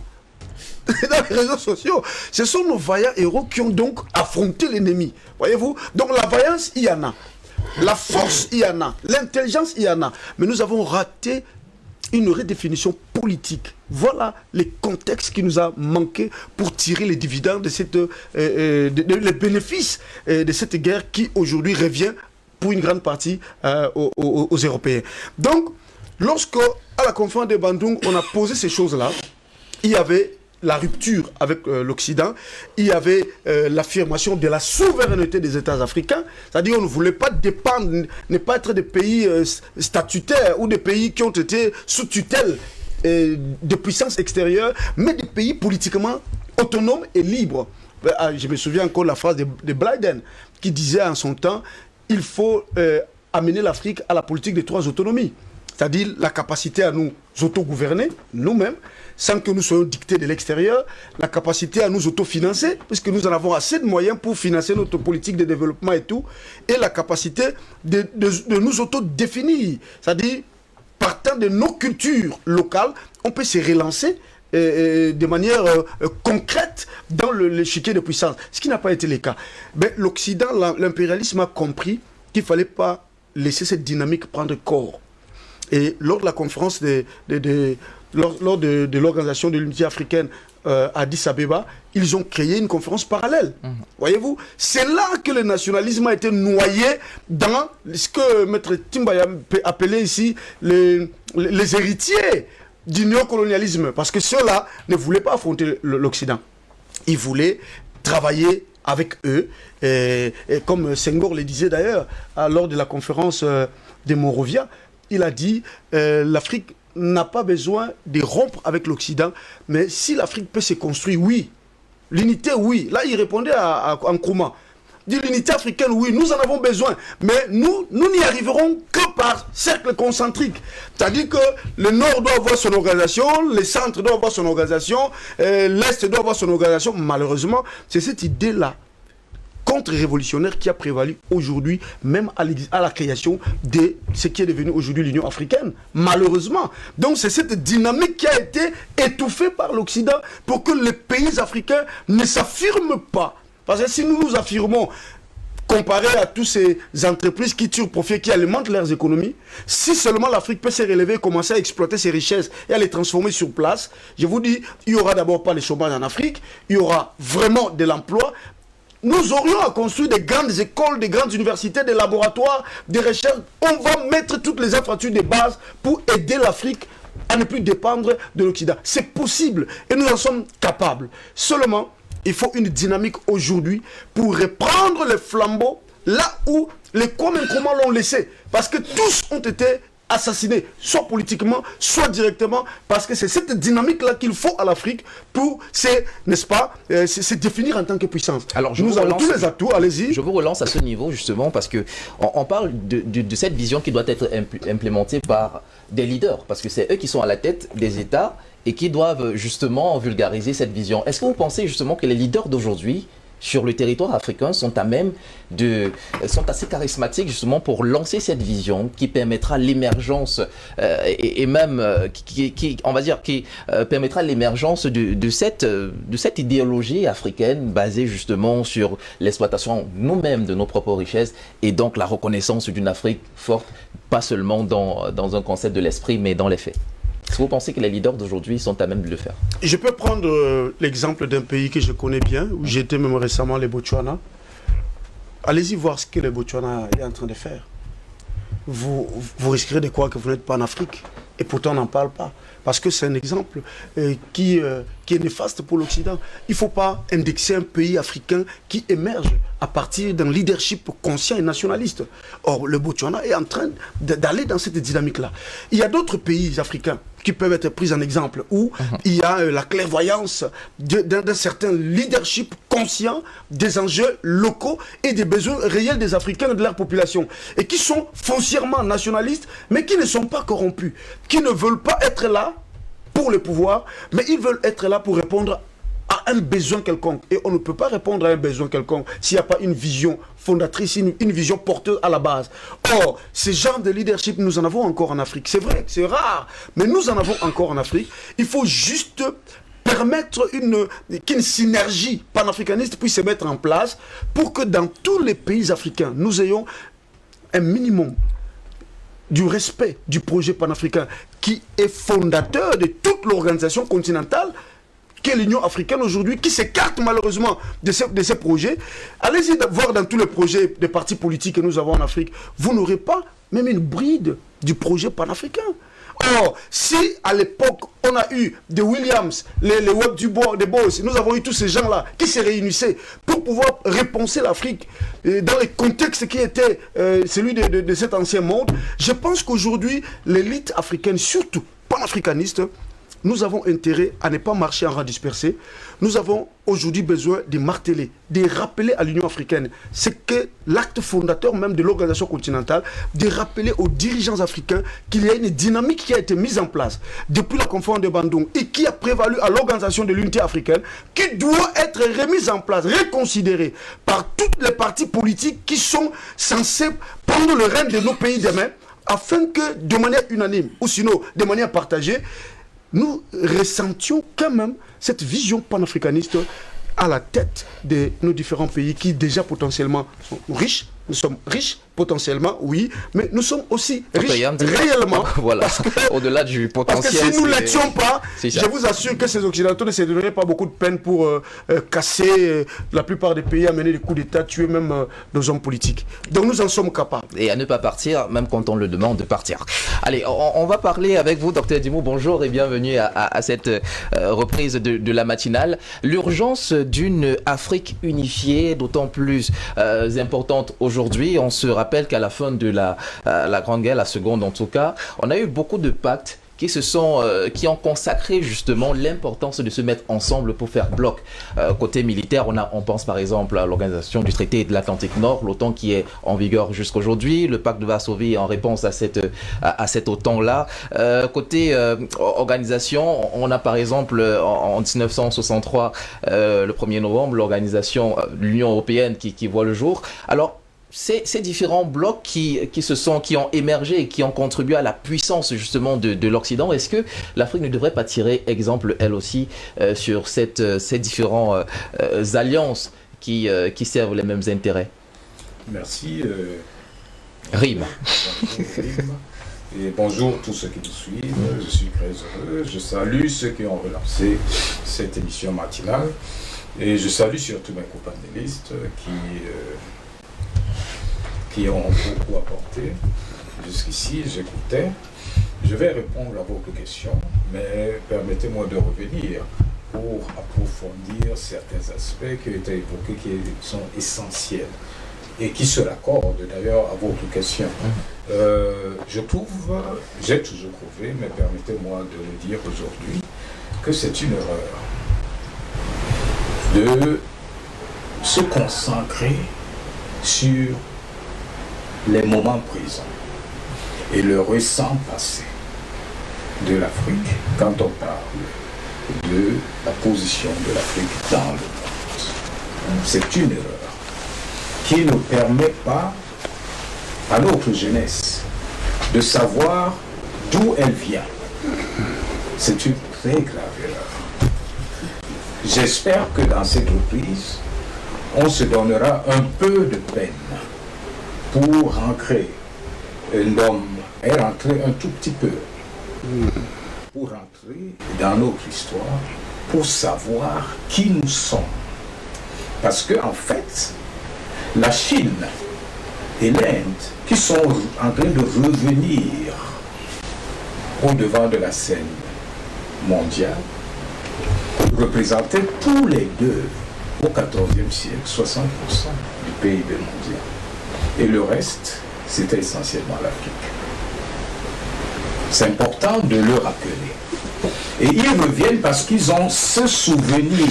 dans les réseaux sociaux. Ce sont nos vaillants héros qui ont donc affronté l'ennemi. Voyez-vous? Donc la vaillance, il y en a. La force, il y en a. L'intelligence, il y en a. Mais nous avons raté une redéfinition politique. Voilà les contextes qui nous a manqué pour tirer les dividendes de cette, les bénéfices de cette guerre qui aujourd'hui revient pour une grande partie aux Européens. Donc, lorsque à la conférence de Bandung, on a posé ces choses-là, il y avait la rupture avec l'Occident, il y avait l'affirmation de la souveraineté des États africains, c'est-à-dire on ne voulait pas dépendre, ne pas être des pays statutaires ou des pays qui ont été sous tutelle de puissance extérieure, mais des pays politiquement autonomes et libres. Je me souviens encore la phrase de Biden qui disait en son temps, il faut amener l'Afrique à la politique des 3 autonomies. C'est-à-dire la capacité à nous autogouverner, nous-mêmes, sans que nous soyons dictés de l'extérieur, la capacité à nous autofinancer, puisque nous en avons assez de moyens pour financer notre politique de développement et tout, et la capacité de nous autodéfinir. C'est-à-dire, partant de nos cultures locales, on peut se relancer de manière concrète dans l'échiquier de puissance, ce qui n'a pas été le cas. Mais l'Occident, l'impérialisme a compris qu'il ne fallait pas laisser cette dynamique prendre corps. Et lors de la conférence lors de l'organisation de l'unité africaine à Addis Abeba, ils ont créé une conférence parallèle. Voyez-vous, c'est là que le nationalisme a été noyé dans ce que Maître Timbaya appelait ici les héritiers du néocolonialisme. Parce que ceux-là ne voulaient pas affronter l'Occident. Ils voulaient travailler avec eux. Et comme Senghor le disait d'ailleurs, lors de la conférence de Monrovia, il a dit l'Afrique n'a pas besoin de rompre avec l'Occident, mais si l'Afrique peut se construire, oui. L'unité, oui. Là, il répondait à Nkrumah. De l'unité africaine, oui, nous en avons besoin, mais nous n'y arriverons que par cercle concentrique. C'est-à-dire que le Nord doit avoir son organisation, le Centre doit avoir son organisation, l'Est doit avoir son organisation. Malheureusement, c'est cette idée-là contre-révolutionnaire qui a prévalu aujourd'hui, même à la création de ce qui est devenu aujourd'hui l'Union africaine, malheureusement. Donc c'est cette dynamique qui a été étouffée par l'Occident pour que les pays africains ne s'affirment pas. Parce que si nous nous affirmons, comparé à toutes ces entreprises qui tirent profit, qui alimentent leurs économies, si seulement l'Afrique peut se relever, commencer à exploiter ses richesses et à les transformer sur place, je vous dis, il n'y aura d'abord pas le chômage en Afrique, il y aura vraiment de l'emploi. Nous aurions à construire des grandes écoles, des grandes universités, des laboratoires, des recherches. On va mettre toutes les infrastructures de base pour aider l'Afrique à ne plus dépendre de l'Occident. C'est possible et nous en sommes capables. Seulement, il faut une dynamique aujourd'hui pour reprendre les flambeaux là où les Kwame Nkrumah l'ont laissé. Parce que tous ont été assassinés, soit politiquement, soit directement, parce que c'est cette dynamique-là qu'il faut à l'Afrique pour, n'est-ce pas, se définir en tant que puissance. Alors, nous avons tous les atouts, allez-y. Je vous relance à ce niveau, justement, parce que on parle de cette vision qui doit être implémentée par des leaders, parce que c'est eux qui sont à la tête des États et qui doivent justement vulgariser cette vision. Est-ce que vous pensez justement que les leaders d'aujourd'hui sur le territoire africain sont sont assez charismatiques justement pour lancer cette vision qui permettra l'émergence et même on va dire qui permettra l'émergence de cette idéologie africaine basée justement sur l'exploitation nous-mêmes de nos propres richesses et donc la reconnaissance d'une Afrique forte, pas seulement dans un concept de l'esprit mais dans les faits. Est-ce que vous pensez que les leaders d'aujourd'hui sont à même de le faire? Je peux prendre l'exemple d'un pays que je connais bien, où j'étais même récemment, le Botswana. Allez-y voir ce que le Botswana est en train de faire. Vous risquerez de croire que vous n'êtes pas en Afrique. Et pourtant, on n'en parle pas. Parce que c'est un exemple qui est néfaste pour l'Occident. Il ne faut pas indexer un pays africain qui émerge à partir d'un leadership conscient et nationaliste. Or, le Botswana est en train d'aller dans cette dynamique-là. Il y a d'autres pays africains qui peuvent être pris en exemple, où il y a la clairvoyance d'un certain leadership conscient des enjeux locaux et des besoins réels des Africains et de leur population, et qui sont foncièrement nationalistes, mais qui ne sont pas corrompus, qui ne veulent pas être là pour le pouvoir, mais ils veulent être là pour répondre à un besoin quelconque. Et on ne peut pas répondre à un besoin quelconque s'il n'y a pas une vision fondatrice, une vision porteuse à la base. Or, ce genre de leadership, nous en avons encore en Afrique. C'est vrai, c'est rare, mais nous en avons encore en Afrique. Il faut juste permettre qu'une synergie panafricaniste puisse se mettre en place pour que dans tous les pays africains, nous ayons un minimum du respect du projet panafricain qui est fondateur de toute l'organisation continentale qu'est l'Union africaine aujourd'hui, qui s'écarte malheureusement de ces projets. Allez-y voir dans tous les projets des partis politiques que nous avons en Afrique, vous n'aurez pas même une bride du projet panafricain. Or, si à l'époque on a eu des Williams, les Webb du Bois, des Boss, nous avons eu tous ces gens-là qui se réunissaient pour pouvoir repenser l'Afrique dans le contexte qui était celui de cet ancien monde, je pense qu'aujourd'hui, l'élite africaine, surtout panafricaniste, nous avons intérêt à ne pas marcher en rang dispersé. Nous avons aujourd'hui besoin de marteler, de rappeler à l'Union africaine ce que l'acte fondateur même de l'organisation continentale, de rappeler aux dirigeants africains qu'il y a une dynamique qui a été mise en place depuis la conférence de Bandung et qui a prévalu à l'organisation de l'unité africaine, qui doit être remise en place, reconsidérée par toutes les partis politiques qui sont censés prendre le règne de nos pays demain, afin que de manière unanime, ou sinon de manière partagée, nous ressentions quand même cette vision panafricaniste à la tête de nos différents pays qui déjà potentiellement sont riches. Nous sommes riches potentiellement, oui, mais nous sommes aussi riches réellement. Voilà, au-delà du potentiel. Parce que si nous ne l'étions pas, je vous assure que ces Occidentaux ne se donneraient pas beaucoup de peine pour casser la plupart des pays, amener des coups d'État, tuer même nos hommes politiques. Donc nous en sommes capables. Et à ne pas partir, même quand on le demande de partir. Allez, on va parler avec vous, Dr Dimou. Bonjour et bienvenue à cette reprise de la matinale. L'urgence d'une Afrique unifiée, d'autant plus importante aujourd'hui. On se rappelle qu'à la fin de la Grande Guerre, la seconde en tout cas, on a eu beaucoup de pactes qui ont consacré justement l'importance de se mettre ensemble pour faire bloc. Côté militaire, on pense par exemple à l'organisation du traité de l'Atlantique Nord, l'OTAN qui est en vigueur jusqu'aujourd'hui, le pacte de Varsovie en réponse à cette OTAN-là. Côté organisation, on a par exemple en 1963, le 1er novembre, l'organisation de l'Union européenne qui voit le jour. Alors, ces différents blocs qui ont émergé et qui ont contribué à la puissance justement de l'Occident, est-ce que l'Afrique ne devrait pas tirer exemple elle aussi sur ces différentes alliances qui servent les mêmes intérêts? Merci. Rime. Et bonjour tous ceux qui nous suivent, je suis très heureux. Je salue ceux qui ont relancé cette émission matinale et je salue surtout mes co-panélistes qui ont beaucoup apporté. Jusqu'ici, j'écoutais. Je vais répondre à vos questions, mais permettez-moi de revenir pour approfondir certains aspects qui ont été évoqués, qui sont essentiels et qui se raccordent d'ailleurs à votre question. J'ai toujours trouvé, mais permettez-moi de le dire aujourd'hui, que c'est une erreur de se consacrer sur les moments présents et le récent passé de l'Afrique quand on parle de la position de l'Afrique dans le monde. C'est une erreur qui ne permet pas à notre jeunesse de savoir d'où elle vient. C'est une très grave erreur. J'espère que dans cette reprise, on se donnera un peu de peine pour rentrer un tout petit peu, pour rentrer dans notre histoire, pour savoir qui nous sommes. Parce que en fait, la Chine et l'Inde, qui sont en train de revenir au devant de la scène mondiale, représentaient tous les deux, au XIVe siècle, 60% du PIB mondial. Et le reste, c'était essentiellement l'Afrique. C'est important de le rappeler. Et ils reviennent parce qu'ils ont ce souvenir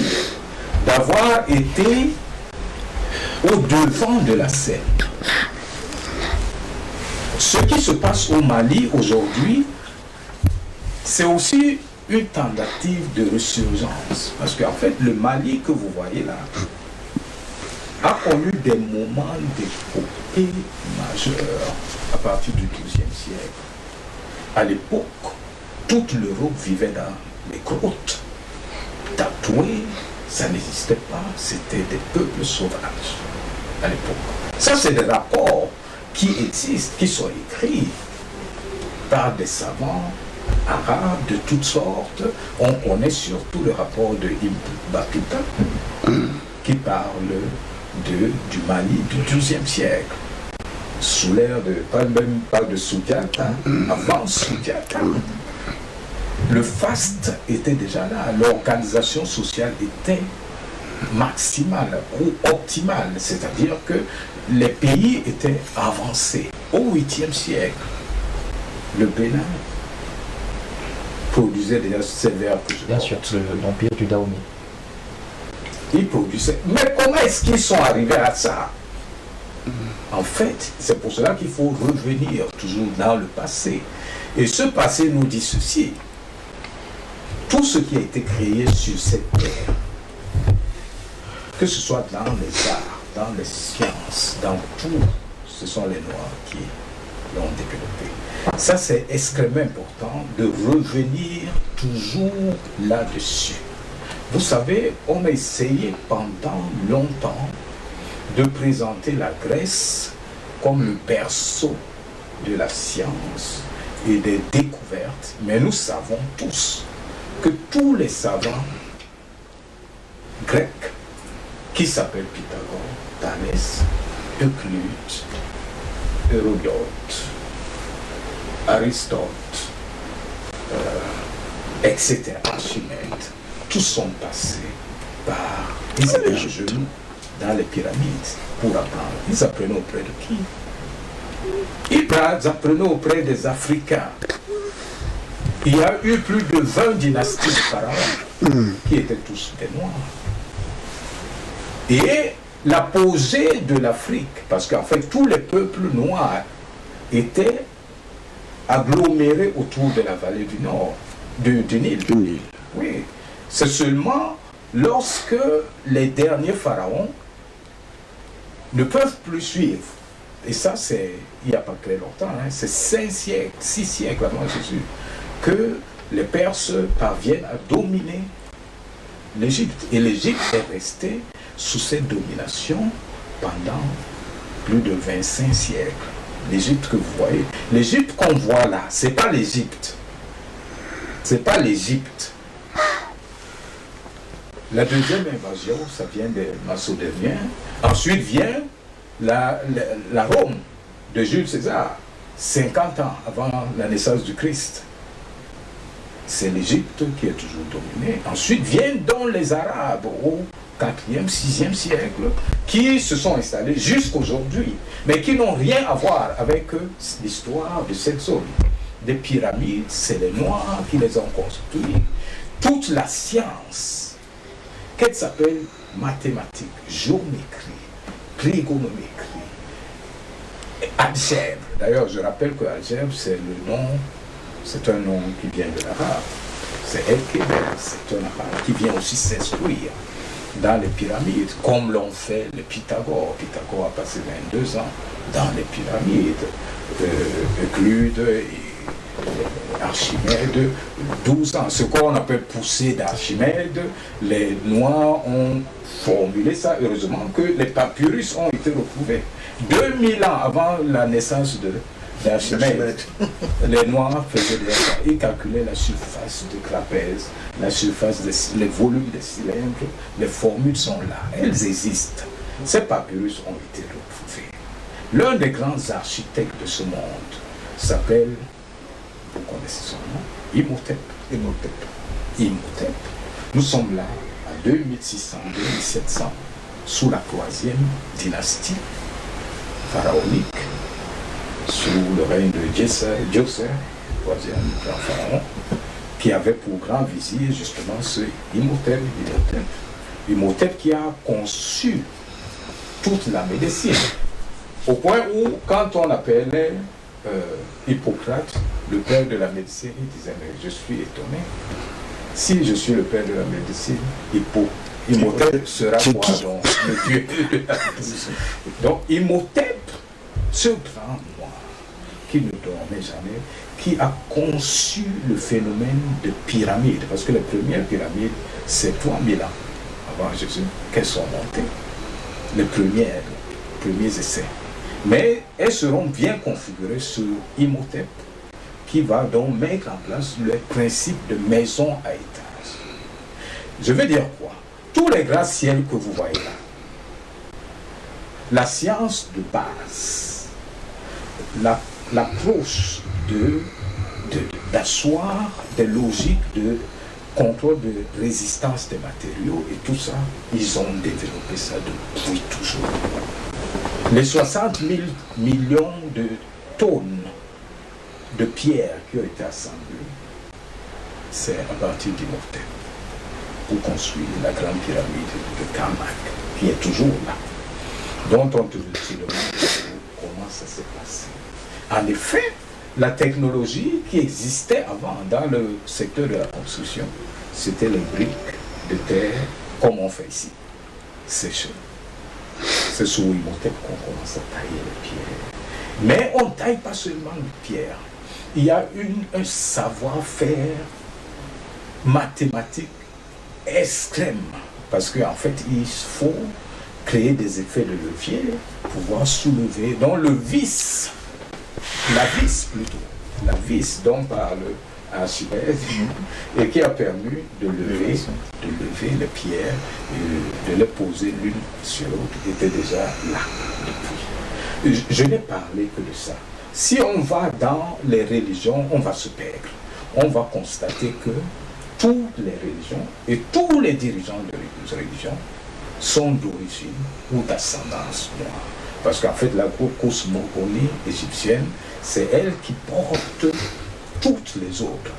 d'avoir été au devant de la scène. Ce qui se passe au Mali aujourd'hui, c'est aussi une tentative de résurgence. Parce qu'en fait, le Mali que vous voyez là a connu des moments d'épopée majeure à partir du XIIe siècle. À l'époque, toute l'Europe vivait dans les grottes. Tatoués, ça n'existait pas, c'était des peuples sauvages à l'époque. Ça, c'est des rapports qui existent, qui sont écrits par des savants arabes de toutes sortes. On connaît surtout le rapport de Ibn Battuta qui parle du Mali du XIIe siècle, sous l'ère de, pas de Soundiata, avant Soundiata. Le faste était déjà là, l'organisation sociale était maximale ou optimale, c'est-à-dire que les pays étaient avancés. Au 8e siècle, le Bénin produisait déjà ces vers que je Bien sûr, l'empire du Dahomey. Ils produisaient. Mais comment est-ce qu'ils sont arrivés à ça? En fait, c'est pour cela qu'il faut revenir toujours dans le passé. Et ce passé nous dit ceci. Tout ce qui a été créé sur cette terre, que ce soit dans les arts, dans les sciences, dans tout, ce sont les Noirs qui l'ont développé. Ça, c'est extrêmement important de revenir toujours là-dessus. Vous savez, on a essayé pendant longtemps de présenter la Grèce comme le berceau de la science et des découvertes, mais nous savons tous que tous les savants grecs qui s'appellent Pythagore, Thalès, Euclide, Hérodote, Aristote, etc., Archimède, tous sont passés par... Ils étaient à genoux dans les pyramides pour apprendre. Ils apprenaient auprès de qui? Ils apprenaient auprès des Africains. Il y a eu plus de 20 dynasties de pharaons qui étaient tous des Noirs. Et l'apogée de l'Afrique, parce qu'en fait tous les peuples noirs étaient agglomérés autour de la vallée du Nord, du Nil. Oui. C'est seulement lorsque les derniers pharaons ne peuvent plus suivre, et ça c'est il n'y a pas très longtemps, hein, c'est 5 siècles, 6 siècles avant Jésus, que les Perses parviennent à dominer l'Égypte. Et l'Égypte est restée sous cette domination pendant plus de 25 siècles. L'Égypte que vous voyez, l'Égypte qu'on voit là, c'est pas l'Égypte. C'est pas l'Égypte. La deuxième invasion, ça vient des Macédoniens. Ensuite vient la Rome de Jules César, 50 ans avant la naissance du Christ. C'est l'Égypte qui est toujours dominée. Ensuite viennent donc les Arabes au 4e, 6e siècle, qui se sont installés jusqu'aujourd'hui, mais qui n'ont rien à voir avec l'histoire de cette zone. Les pyramides, c'est les Noirs qui les ont construites. Toute la science, qu'elle s'appelle mathématiques, géométrie, trigonométrie, algèbre. D'ailleurs, je rappelle que algèbre, c'est le nom. C'est un nom qui vient de l'arabe. C'est El-Kébel, c'est un arabe qui vient aussi s'instruire dans les pyramides, comme l'ont fait les Pythagore. Pythagore a passé 22 ans dans les pyramides. Euclide et Archimède, 12 ans. Ce qu'on appelle poussée d'Archimède, les Noirs ont formulé ça. Heureusement que les papyrus ont été retrouvés. 2000 ans avant la naissance d'Archimède, les Noirs faisaient déjà ça. Ils calculaient la surface de trapèze, la surface, les volumes des cylindres. Les formules sont là, elles existent. Ces papyrus ont été retrouvés. L'un des grands architectes de ce monde s'appelle, vous connaissez son nom, Imhotep. Imhotep. Nous sommes là à 2600-2700 sous la 3e dynastie pharaonique, sous le règne de Djoser, 3e grand pharaon, qui avait pour grand vizir justement ce Imhotep qui a conçu toute la médecine, au point où quand on appelait Hippocrate, le père de la médecine, il disait, mais je suis étonné. Si je suis le père de la médecine, Imhotep sera quoi donc le dieu de la médecine. Donc Imhotep, ce grand noir qui ne dormait jamais, qui a conçu le phénomène de pyramide, parce que les premières pyramides, c'est 3000 ans avant Jésus qu'elles sont montées, les premiers essais. Mais elles seront bien configurées sur Imhotep, qui va donc mettre en place le principe de maison à étage. Je veux dire quoi? Tous les gratte-ciels que vous voyez là, la science de base, l'approche d'asseoir des logiques de contrôle de résistance des matériaux et tout ça, ils ont développé ça depuis toujours. Les 60 000 millions de tonnes de pierres qui ont été assemblées, c'est à partir d'Imhotep pour construire la grande pyramide de Karnak, qui est toujours là, dont on te demande comment ça s'est passé. En effet, la technologie qui existait avant dans le secteur de la construction, c'était les briques de terre, comme on fait ici, séchées. C'est sous Imhotep qu'on commence à tailler les pierres. Mais on ne taille pas seulement les pierres. Il y a un savoir-faire mathématique extrême. Parce qu'en fait, il faut créer des effets de levier pour pouvoir soulever. Donc le vis, la vis dont parle Archimède, et qui a permis de lever les pierres, et de les poser l'une sur l'autre, était déjà là depuis. Je n'ai parlé que de ça. Si on va dans les religions, on va se perdre. On va constater que toutes les religions et tous les dirigeants de religions sont d'origine ou d'ascendance noire. Parce qu'en fait, la cosmogonie égyptienne, c'est elle qui porte toutes les autres,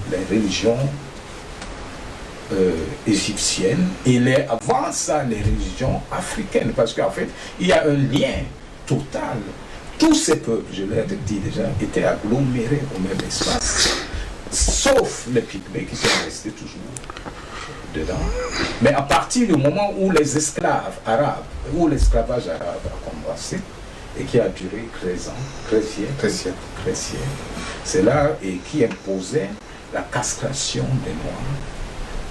les religions égyptiennes et avant ça, les religions africaines. Parce qu'en fait, il y a un lien total. Tous ces peuples, je l'ai dit déjà, étaient agglomérés au même espace, sauf les Pygmées qui sont restés toujours dedans. Mais à partir du moment où les esclaves arabes, où l'esclavage arabe a commencé, et qui a duré 13 siècles, c'est là et qui imposait la castration des Noirs,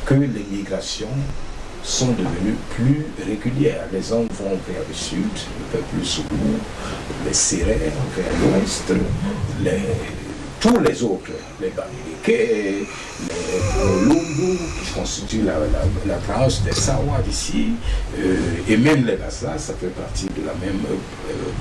que les migrations sont devenues plus régulières. Les hommes vont vers le sud, le peuple Zoulou, les Sérères vers l'ouest, tous les autres, les Bamileke, les Lungu, qui constituent la branche des Sawa d'ici, et même les Bassa, ça fait partie de la même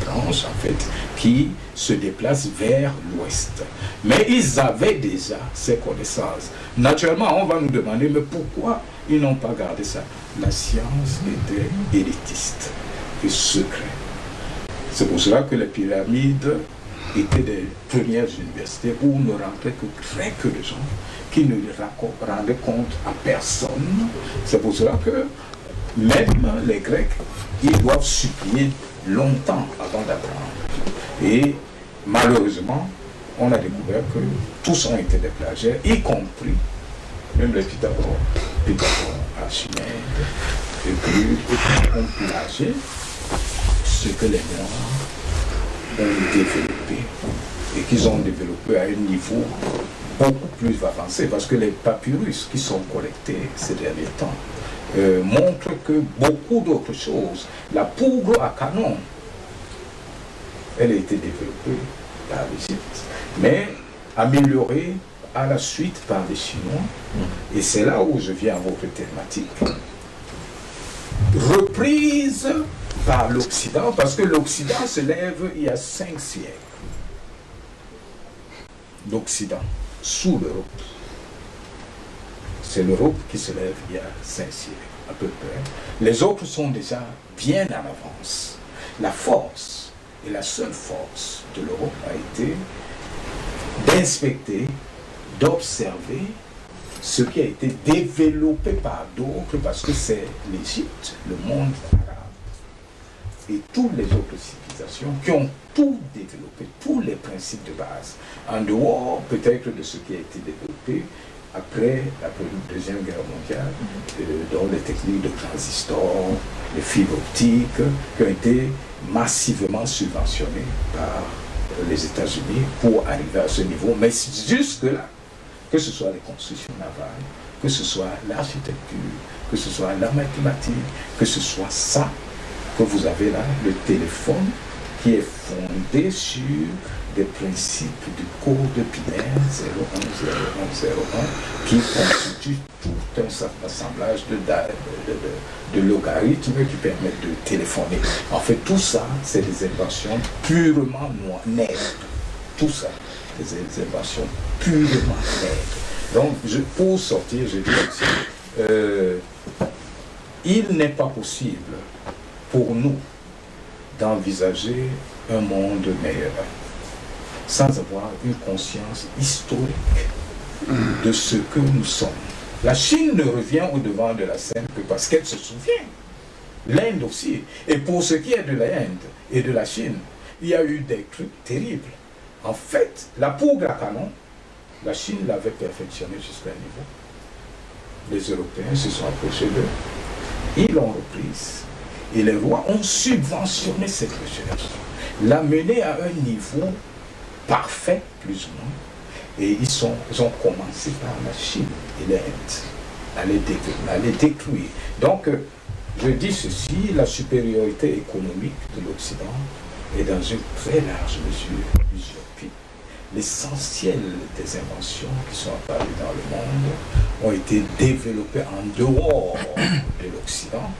branche en fait, qui se déplace vers l'ouest. Mais ils avaient déjà ces connaissances. Naturellement, on va nous demander, mais pourquoi ils n'ont pas gardé ça? La science était élitiste et secrète. C'est pour cela que les pyramides étaient des premières universités où ne rentraient que très peu de gens qui ne rendaient compte à personne. C'est pour cela que même les Grecs, ils doivent supplier longtemps avant d'apprendre. Et malheureusement, on a découvert que tous ont été des plagiaires, y compris même les Pythagore, Archimède, et puis ont plagié ce que les Noirs ont développé et qu'ils ont développé à un niveau beaucoup plus avancé, parce que les papyrus qui sont collectés ces derniers temps montrent que beaucoup d'autres choses, la poudre à canon, elle a été développée par l'Égypte, mais améliorée à la suite par les Chinois, et c'est là où je viens à votre thématique, reprise par l'Occident, parce que l'Occident se lève il y a 5 siècles. L'Occident, sous l'Europe. C'est l'Europe qui se lève il y a 5 siècles, à peu près. Les autres sont déjà bien en avance. La force, et la seule force de l'Europe a été d'inspecter, d'observer ce qui a été développé par d'autres, parce que c'est l'Égypte, le monde arabe et toutes les autres civilisations civilisations qui ont tout développé, tous les principes de base, en dehors peut-être de ce qui a été développé après la Deuxième Guerre mondiale, dont les techniques de transistors, les fibres optiques, qui ont été massivement subventionnées par les États-Unis pour arriver à ce niveau. Mais jusque-là, que ce soit les constructions navales, que ce soit l'architecture, que ce soit la mathématique, que ce soit ça que vous avez là, le téléphone, qui est fondé sur des principes du code binaire 010101 qui constitue tout un assemblage de logarithmes qui permettent de téléphoner. En fait, tout ça, c'est des inventions purement nègres. Tout ça, des inventions purement nègres. Donc, pour sortir, je dis aussi, il n'est pas possible pour nous d'envisager un monde meilleur sans avoir une conscience historique de ce que nous sommes. La Chine ne revient au devant de la scène que parce qu'elle se souvient. L'Inde aussi. Et pour ce qui est de l'Inde et de la Chine, il y a eu des trucs terribles. En fait, la poudre à canon, la Chine l'avait perfectionnée jusqu'à un niveau. Les Européens se sont approchés d'eux. Ils l'ont reprise. Et les rois ont subventionné cette recherche, l'a menée à un niveau parfait, plus ou moins. Et ils ont commencé par la Chine et l'Inde, à les détruire. Donc, je dis ceci, la supériorité économique de l'Occident est dans une très large mesure usurpée. L'essentiel des inventions qui sont apparues dans le monde ont été développées en dehors de l'Occident.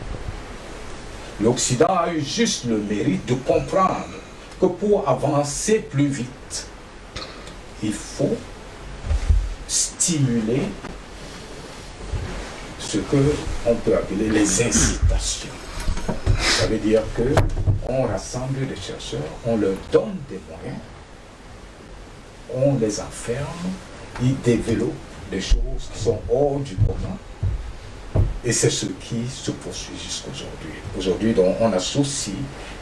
L'Occident a eu juste le mérite de comprendre que pour avancer plus vite, il faut stimuler ce qu'on peut appeler les incitations. Ça veut dire qu'on rassemble des chercheurs, on leur donne des moyens, on les enferme, ils développent des choses qui sont hors du commun. Et c'est ce qui se poursuit jusqu'aujourd'hui. Aujourd'hui, on associe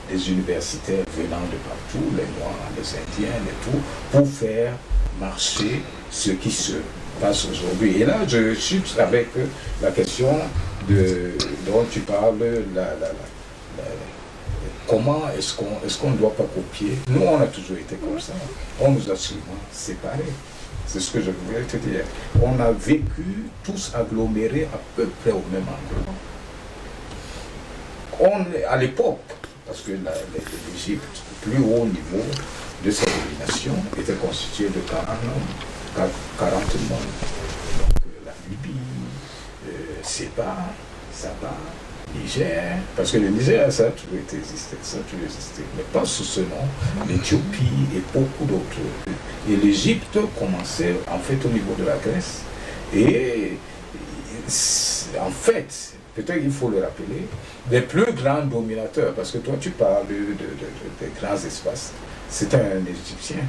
des universitaires venant de partout, les Noirs, les Indiens et tout, pour faire marcher ce qui se passe aujourd'hui. Et là, je chute avec la question dont tu parles, comment est-ce qu'on ne doit pas copier. Nous, on a toujours été comme ça. On nous a souvent séparés. C'est ce que je voulais te dire. On a vécu tous agglomérés à peu près au même endroit. À l'époque, parce que l'Égypte, le plus haut niveau de sa domination, était constitué de 40 mondes. Donc la Libye, Seba, Saba, Niger, parce que le Niger, ça a toujours existé, mais pas sous ce nom, l'Éthiopie et beaucoup d'autres. Et l'Égypte commençait en fait au niveau de la Grèce. Et en fait, peut-être il faut le rappeler, les plus grands dominateurs, parce que toi tu parles des grands espaces, c'est un Égyptien.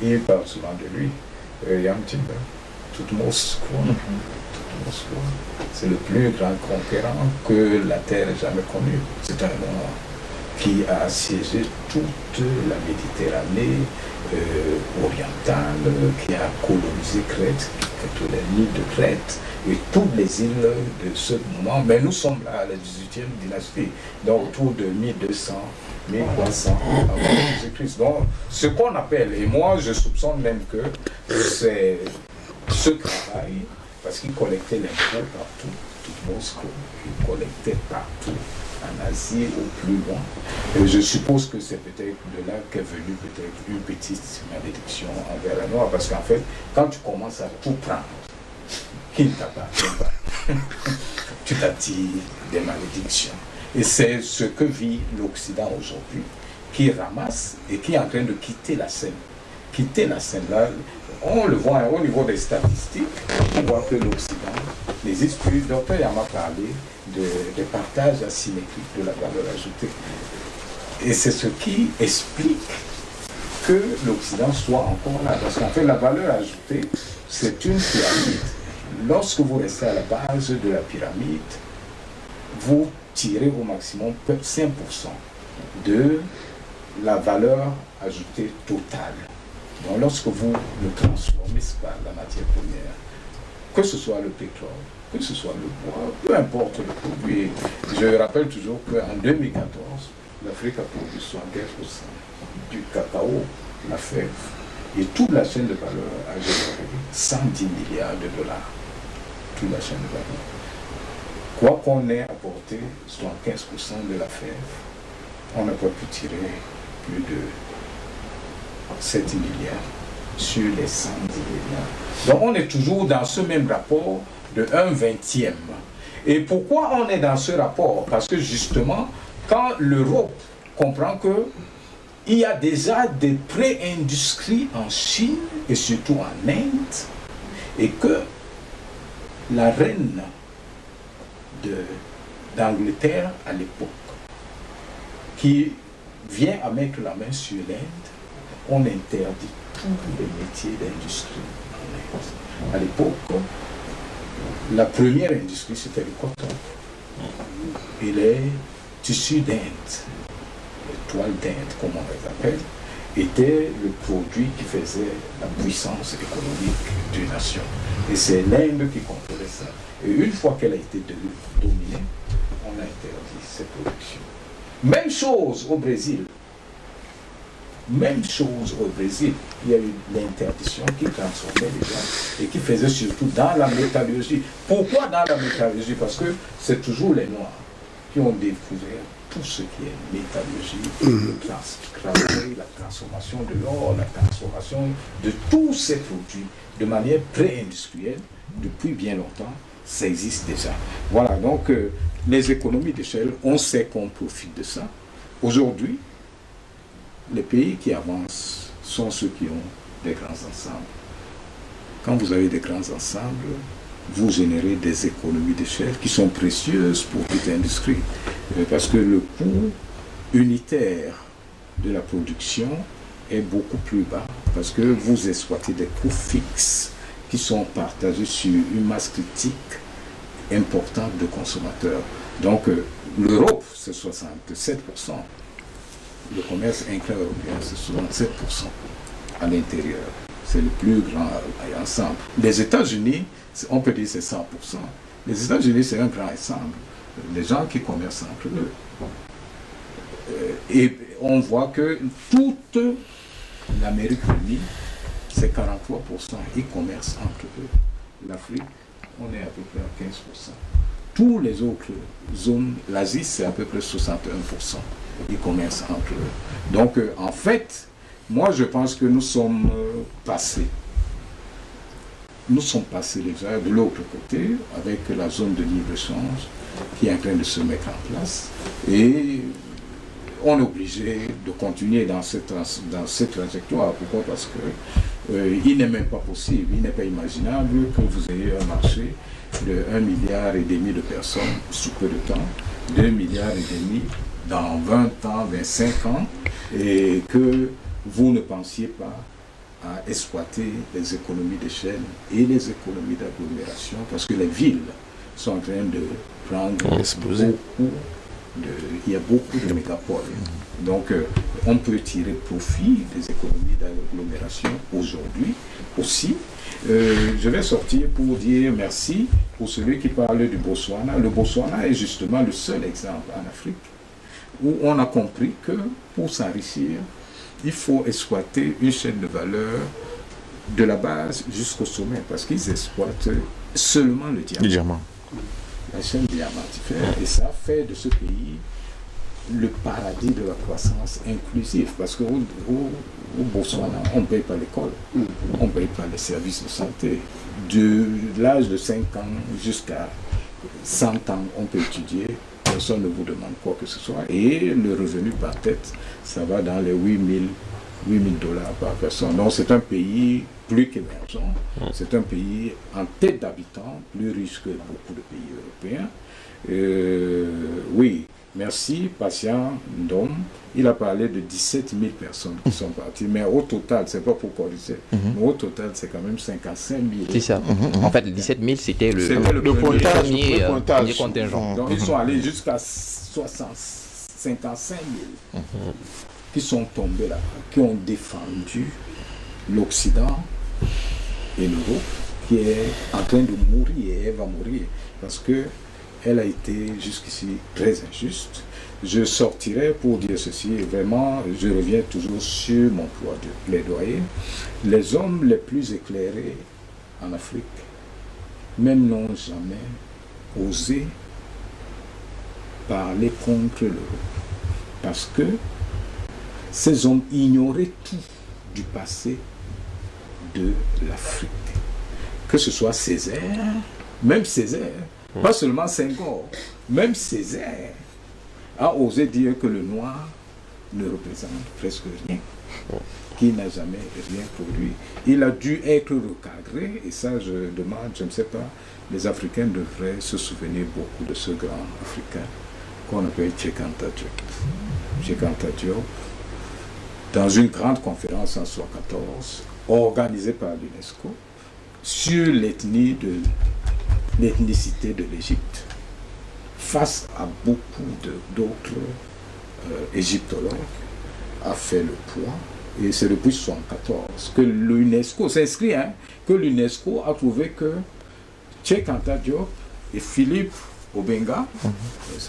Il parle souvent de lui, Yamtim, Toutmos Kouan. C'est le plus grand conquérant que la Terre ait jamais connu. C'est un homme qui a assiégé toute la Méditerranée orientale, qui a colonisé Crète, toutes les îles de Crète et toutes les îles de ce moment. Mais nous sommes là à la 18e dynastie, donc autour de 1200, 1300 avant Jésus-Christ. Donc ce qu'on appelle, et moi je soupçonne même que c'est ce travail, parce qu'il collectait l'impôt partout, tout Moscou, il collectait partout, en Asie au plus loin. Et je suppose que c'est peut-être de là qu'est venue peut-être une petite malédiction envers la Noire, parce qu'en fait, quand tu commences à tout prendre, qui ne t'appartient pas, tu t'attires des malédictions. Et c'est ce que vit l'Occident aujourd'hui, qui ramasse et qui est en train de quitter la scène. Quitter la scène là, on le voit au niveau des statistiques, on voit que l'Occident n'existe plus. Le docteur Yama parlé des partages asymétriques de la valeur ajoutée. Et c'est ce qui explique que l'Occident soit encore là. Parce qu'en fait, la valeur ajoutée, c'est une pyramide. Lorsque vous restez à la base de la pyramide, vous tirez au maximum 5%. de la valeur ajoutée totale. Donc lorsque vous le transformez par la matière première, que ce soit le pétrole, que ce soit le bois, peu importe le produit. Je rappelle toujours qu'en 2014, l'Afrique a produit 75% du cacao, la fève, et toute la chaîne de valeur a généré 110 milliards de dollars. Toute la chaîne de valeur. Quoi qu'on ait apporté 75% de la fève, on n'a pas pu tirer plus de 7 milliards sur les 110 milliards. Donc on est toujours dans ce même rapport de 1/20. Et pourquoi on est dans ce rapport? Parce que justement, quand l'Europe comprend que il y a déjà des pré-industries en Chine et surtout en Inde, et que la reine d'Angleterre à l'époque, qui vient à mettre la main sur l'Inde, on interdit tous les métiers d'industrie en Inde. À l'époque, la première industrie, c'était le coton et les tissus d'Inde, les toiles d'Inde, comme on les appelle, étaient le produit qui faisait la puissance économique d'une nation. Et c'est l'Inde qui contrôlait ça. Et une fois qu'elle a été dominée, on a interdit cette production. Même chose au Brésil. Même chose au Brésil. Il y a eu l'interdiction qui transformait les gens et qui faisait surtout dans la métallurgie. Pourquoi dans la métallurgie? Parce que c'est toujours les Noirs qui ont découvert tout ce qui est métallurgie, le travail, la transformation de l'or, la transformation de tous ces produits de manière pré-industrielle depuis bien longtemps. Ça existe déjà. Voilà, donc les économies d'échelle, on sait qu'on profite de ça. Aujourd'hui, les pays qui avancent sont ceux qui ont des grands ensembles. Quand vous avez des grands ensembles, vous générez des économies d'échelle qui sont précieuses pour toute industrie. Parce que le coût unitaire de la production est beaucoup plus bas. Parce que vous exploitez des coûts fixes qui sont partagés sur une masse critique importante de consommateurs. Donc l'Europe, c'est 67%. Le commerce intra-européen, c'est 67% à l'intérieur. C'est le plus grand ensemble. Les États-Unis, on peut dire c'est 100%. Les États-Unis, c'est un grand ensemble. Les gens qui commercent entre eux. Et on voit que toute l'Amérique unie, c'est 43%. Ils commercent entre eux. L'Afrique, on est à peu près à 15%. Tous les autres zones, l'Asie, c'est à peu près 61%. Ils commercent entre eux. Donc, en fait, moi, je pense que nous sommes passés. Nous sommes passés déjà de l'autre côté avec la zone de libre-échange qui est en train de se mettre en place. Et on est obligé de continuer dans cette trajectoire. Pourquoi? Parce que il n'est même pas possible, il n'est pas imaginable que vous ayez un marché de 1,5 milliard de personnes sous peu de temps, 2,5 milliards dans 20 ans, 25 ans, et que vous ne pensiez pas à exploiter les économies d'échelle et les économies d'agglomération, parce que les villes sont en train de prendre il y a beaucoup de mégapoles. Donc on peut tirer profit des économies d'agglomération aujourd'hui aussi. Je vais sortir pour dire merci pour celui qui parle du Botswana. Le Botswana est justement le seul exemple en Afrique où on a compris que pour s'enrichir, il faut exploiter une chaîne de valeur de la base jusqu'au sommet, parce qu'ils exploitent seulement le diamant. La chaîne diamantifère, et ça fait de ce pays le paradis de la croissance inclusive, parce qu'au Botswana, on ne paye pas l'école, on ne paye pas les services de santé. De l'âge de 5 ans jusqu'à 100 ans, on peut étudier, personne ne vous demande quoi que ce soit, et le revenu par tête, ça va dans les 8 000 dollars par personne. Donc c'est un pays plus qu'émergent, c'est un pays en tête d'habitants, plus riche que beaucoup de pays européens. Oui, merci, Patient Ndom. Il a parlé de 17 000 personnes qui sont parties, mais au total, c'est pas pour corriger, mais au total, c'est quand même 55 000. C'est ça. En fait, 17 000, c'était le premier contingent. Donc ils sont allés jusqu'à 60 55 000 qui sont tombés là, qui ont défendu l'Occident et l'Europe, qui est en train de mourir, et elle va mourir, parce qu'elle a été jusqu'ici très injuste. Je sortirai pour dire ceci, et vraiment, je reviens toujours sur mon plaidoyer. Les hommes les plus éclairés en Afrique, même n'ont jamais osé parler contre l'Europe, parce que ces hommes ignoraient tout du passé de l'Afrique. Que ce soit Césaire, même Césaire, pas seulement Senghor, même Césaire a osé dire que le noir ne représente presque rien, qu'il n'a jamais rien produit. Il a dû être recadré, et ça je demande, je ne sais pas, les Africains devraient se souvenir beaucoup de ce grand Africain qu'on appelle Cheikh Anta Diop. Cheikh Anta Diop, dans une grande conférence en 1974, organisée par l'UNESCO, sur l'ethnicité de l'Égypte, face à beaucoup d'autres égyptologues, a fait le poids, et c'est depuis 1974 que l'UNESCO, c'est inscrit, que l'UNESCO a trouvé que Cheikh Anta Diop et Philippe Obenga,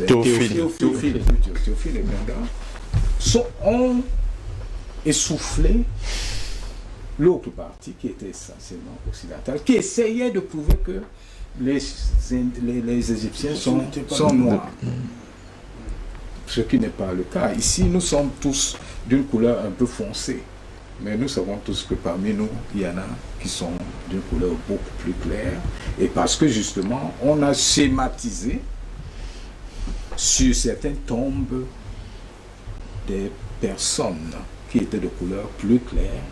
Théophile Obenga, ont essoufflé l'autre partie qui était essentiellement occidentale, qui essayait de prouver que les Égyptiens sont noirs. Ce qui n'est pas le cas. Ici, nous sommes tous d'une couleur un peu foncée. Mais nous savons tous que parmi nous, il y en a qui sont d'une couleur beaucoup plus claire. Et parce que justement, on a schématisé sur certaines tombes des personnes qui étaient de couleur plus claire.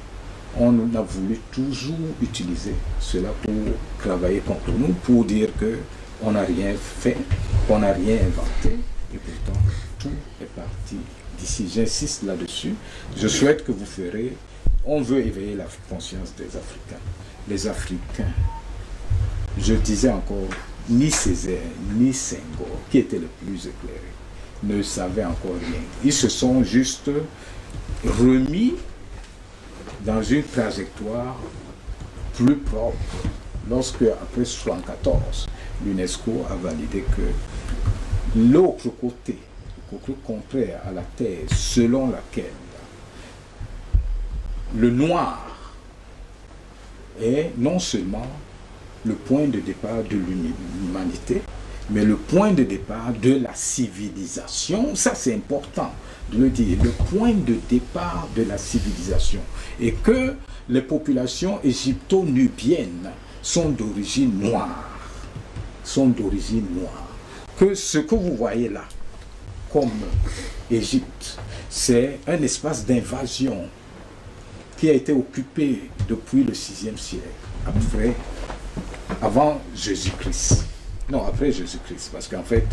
On a voulu toujours utiliser cela pour travailler contre nous, pour dire qu'on n'a rien fait, qu'on n'a rien inventé, et pourtant tout est parti d'ici. J'insiste là-dessus. Je souhaite que vous ferez. On veut éveiller la conscience des Africains. Les Africains, je disais encore, ni Césaire, ni Senghor, qui étaient les plus éclairés, ne savaient encore rien. Ils se sont juste remis dans une trajectoire plus propre lorsque, après 1974, l'UNESCO a validé que l'autre côté, le côté contraire à la thèse selon laquelle le noir est non seulement le point de départ de l'humanité, mais le point de départ de la civilisation. Ça, c'est important de le dire, le point de départ de la civilisation. Et que les populations égypto-nubiennes sont d'origine noire. Que ce que vous voyez là, comme Égypte, c'est un espace d'invasion qui a été occupé depuis le 6e siècle, avant Jésus-Christ. Non, après Jésus-Christ, parce qu'en fait,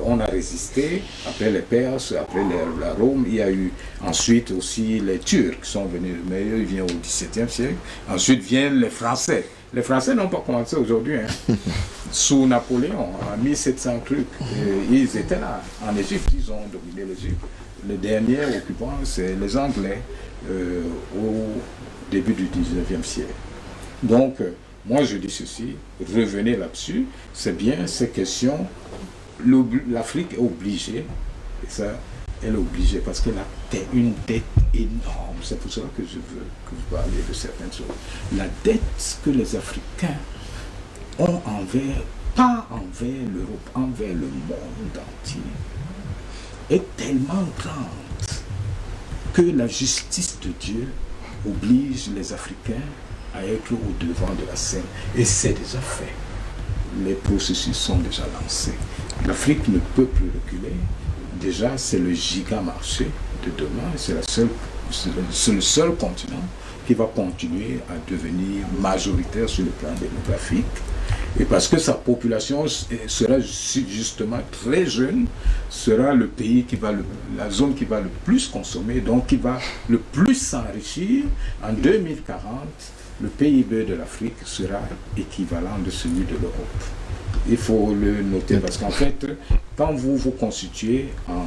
on a résisté, après les Perses, après la Rome, il y a eu ensuite aussi les Turcs qui sont venus, mais eux, ils viennent au XVIIe siècle. Ensuite viennent les Français. Les Français n'ont pas commencé aujourd'hui. Sous Napoléon, en 1700 trucs, ils étaient là. En Égypte, ils ont dominé l'Égypte. Le dernier occupant, c'est les Anglais au début du 19e siècle. Donc, moi je dis ceci, revenez là-dessus, c'est bien ces questions, l'Afrique est obligée, et ça, elle est obligée parce qu'elle a une dette énorme, c'est pour cela que je veux que vous parliez de certaines choses. La dette que les Africains ont pas envers l'Europe, envers le monde entier, est tellement grande que la justice de Dieu oblige les Africains à être au devant de la scène. Et c'est déjà fait. Les processus sont déjà lancés. L'Afrique ne peut plus reculer. Déjà, c'est le giga-marché de demain. C'est le seul continent qui va continuer à devenir majoritaire sur le plan démographique. Et parce que sa population sera justement très jeune, sera le pays la zone qui va le plus consommer, donc qui va le plus s'enrichir. En 2040, le PIB de l'Afrique sera équivalent de celui de l'Europe. Il faut le noter parce qu'en fait, quand vous vous constituez en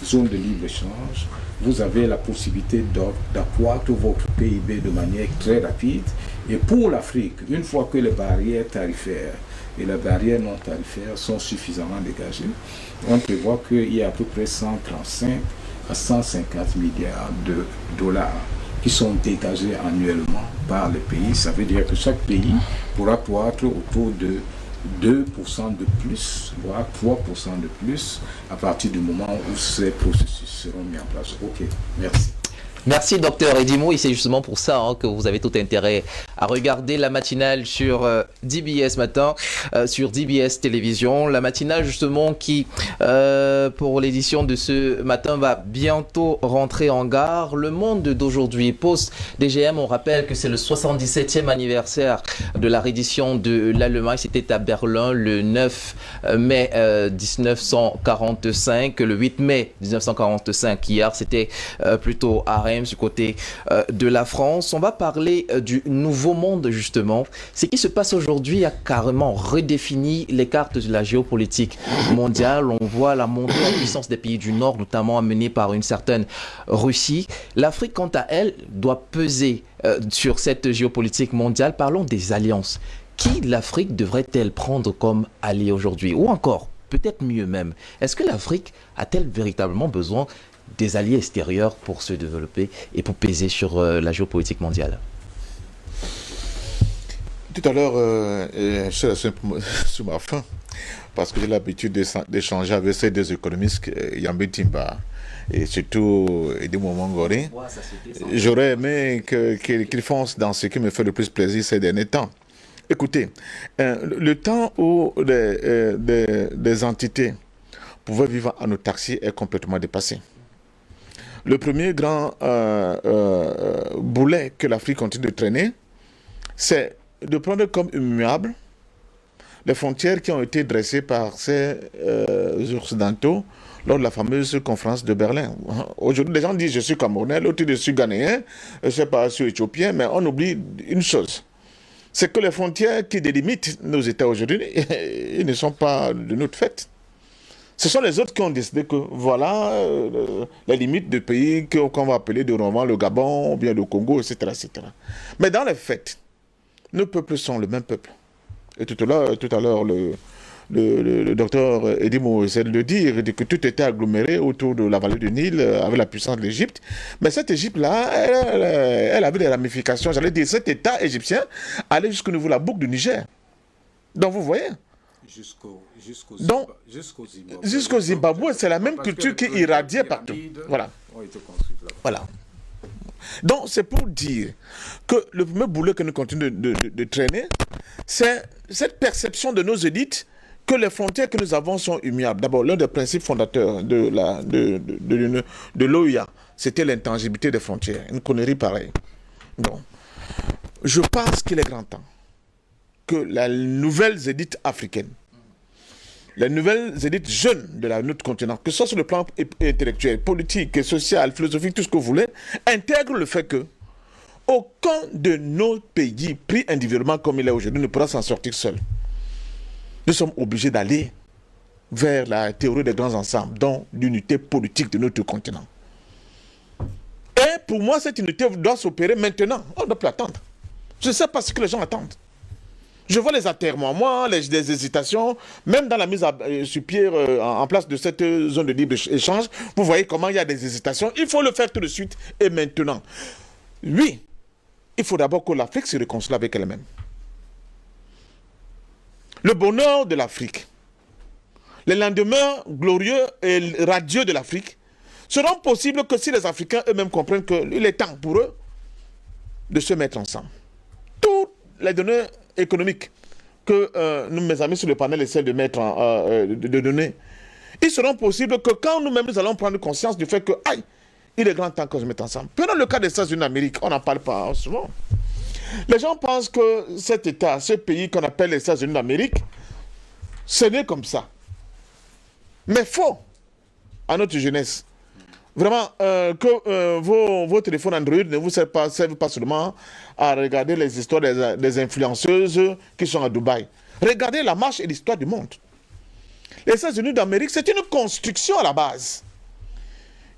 zone de libre-échange, vous avez la possibilité d'accroître votre PIB de manière très rapide. Et pour l'Afrique, une fois que les barrières tarifaires et les barrières non tarifaires sont suffisamment dégagées, on prévoit qu'il y a à peu près 135 à 150 milliards de dollars qui sont dégagés annuellement par les pays. Ça veut dire que chaque pays pourra croître autour de 2% de plus, voire 3% de plus, à partir du moment où ces processus seront mis en place. Ok, merci. Merci docteur Edimo, et c'est justement pour ça que vous avez tout intérêt à regarder la matinale sur DBS Matin, sur DBS Télévision. La matinale justement qui, pour l'édition de ce matin, va bientôt rentrer en gare. Le Monde d'aujourd'hui, Post DGM, on rappelle que c'est le 77e anniversaire de la reddition de l'Allemagne. C'était à Berlin le 9 mai 1945, le 8 mai 1945. Hier, c'était plutôt à Reims, du côté de la France. On va parler du nouveau monde justement. Ce qui se passe aujourd'hui a carrément redéfini les cartes de la géopolitique mondiale. On voit la montée en puissance des pays du Nord, notamment amenée par une certaine Russie. L'Afrique, quant à elle, doit peser sur cette géopolitique mondiale. Parlons des alliances. Qui l'Afrique devrait-elle prendre comme allié aujourd'hui? Ou encore, peut-être mieux même, est-ce que l'Afrique a-t-elle véritablement besoin des alliés extérieurs pour se développer et pour peser sur la géopolitique mondiale? Tout à l'heure, je suis resté sur ma faim parce que j'ai l'habitude d'échanger avec ces deux économistes, Yambé Timba et surtout Edimo Mongoré. J'aurais aimé qu'ils foncent dans ce qui me fait le plus plaisir ces derniers temps. Écoutez, le temps où des entités pouvaient vivre en autarcie est complètement dépassé. Le premier grand boulet que l'Afrique continue de traîner, c'est de prendre comme immuables les frontières qui ont été dressées par ces Occidentaux lors de la fameuse conférence de Berlin. Aujourd'hui, les gens disent « je suis Camerounais », l'autre dit « je suis Ghanéen », je ne sais pas, je suis Éthiopien, mais on oublie une chose. C'est que les frontières qui délimitent nos États aujourd'hui, ils ne sont pas de notre fait. Ce sont les autres qui ont décidé que voilà les limites de pays qu'on va appeler de roman le Gabon, ou bien le Congo, etc., etc. Mais dans les faits, nos peuples sont le même peuple. Et tout à l'heure, le docteur Edimo essaie de le dire, il dit que tout était aggloméré autour de la vallée du Nil avec la puissance de l'Égypte. Mais cette Égypte-là, elle avait des ramifications. J'allais dire, cet État égyptien allait jusqu'au niveau de la boucle du Niger. Donc vous voyez. Jusqu'au Zimbabwe, c'est la même culture qui irradiait partout. Voilà. Voilà. Donc, c'est pour dire que le premier boulot que nous continuons de traîner, c'est cette perception de nos élites que les frontières que nous avons sont immuables. D'abord, l'un des principes fondateurs de l'OUA, c'était l'intangibilité des frontières. Une connerie pareille. Donc, je pense qu'il est grand temps que les nouvelles élites africaines, les nouvelles élites jeunes de notre continent, que ce soit sur le plan intellectuel, politique, social, philosophique, tout ce que vous voulez, intègrent le fait que aucun de nos pays, pris individuellement comme il est aujourd'hui, ne pourra s'en sortir seul. Nous sommes obligés d'aller vers la théorie des grands ensembles, dont l'unité politique de notre continent. Et pour moi, cette unité doit s'opérer maintenant. On ne doit plus attendre. Je ne sais pas ce que les gens attendent. Je vois les atermoiements, les hésitations, même dans la mise sur pied en place de cette zone de libre-échange, vous voyez comment il y a des hésitations. Il faut le faire tout de suite et maintenant. Oui, il faut d'abord que l'Afrique se réconcilie avec elle-même. Le bonheur de l'Afrique, les lendemains glorieux et radieux de l'Afrique seront possibles que si les Africains eux-mêmes comprennent qu'il est temps pour eux de se mettre ensemble. Toutes les données économiques que nous, mes amis sur le panel, essaient de mettre de donner, ils seront possibles que quand nous-mêmes nous allons prendre conscience du fait que, aïe, il est grand temps qu'on se mette ensemble. Prenons le cas des États-Unis d'Amérique, on n'en parle pas souvent. Les gens pensent que cet État, ce pays qu'on appelle les États-Unis d'Amérique, ce n'est comme ça. Mais faux à notre jeunesse. Vraiment, que vos téléphones Android ne vous servent pas seulement à regarder les histoires des influenceuses qui sont à Dubaï. Regardez la marche et l'histoire du monde. Les États-Unis d'Amérique, c'est une construction à la base.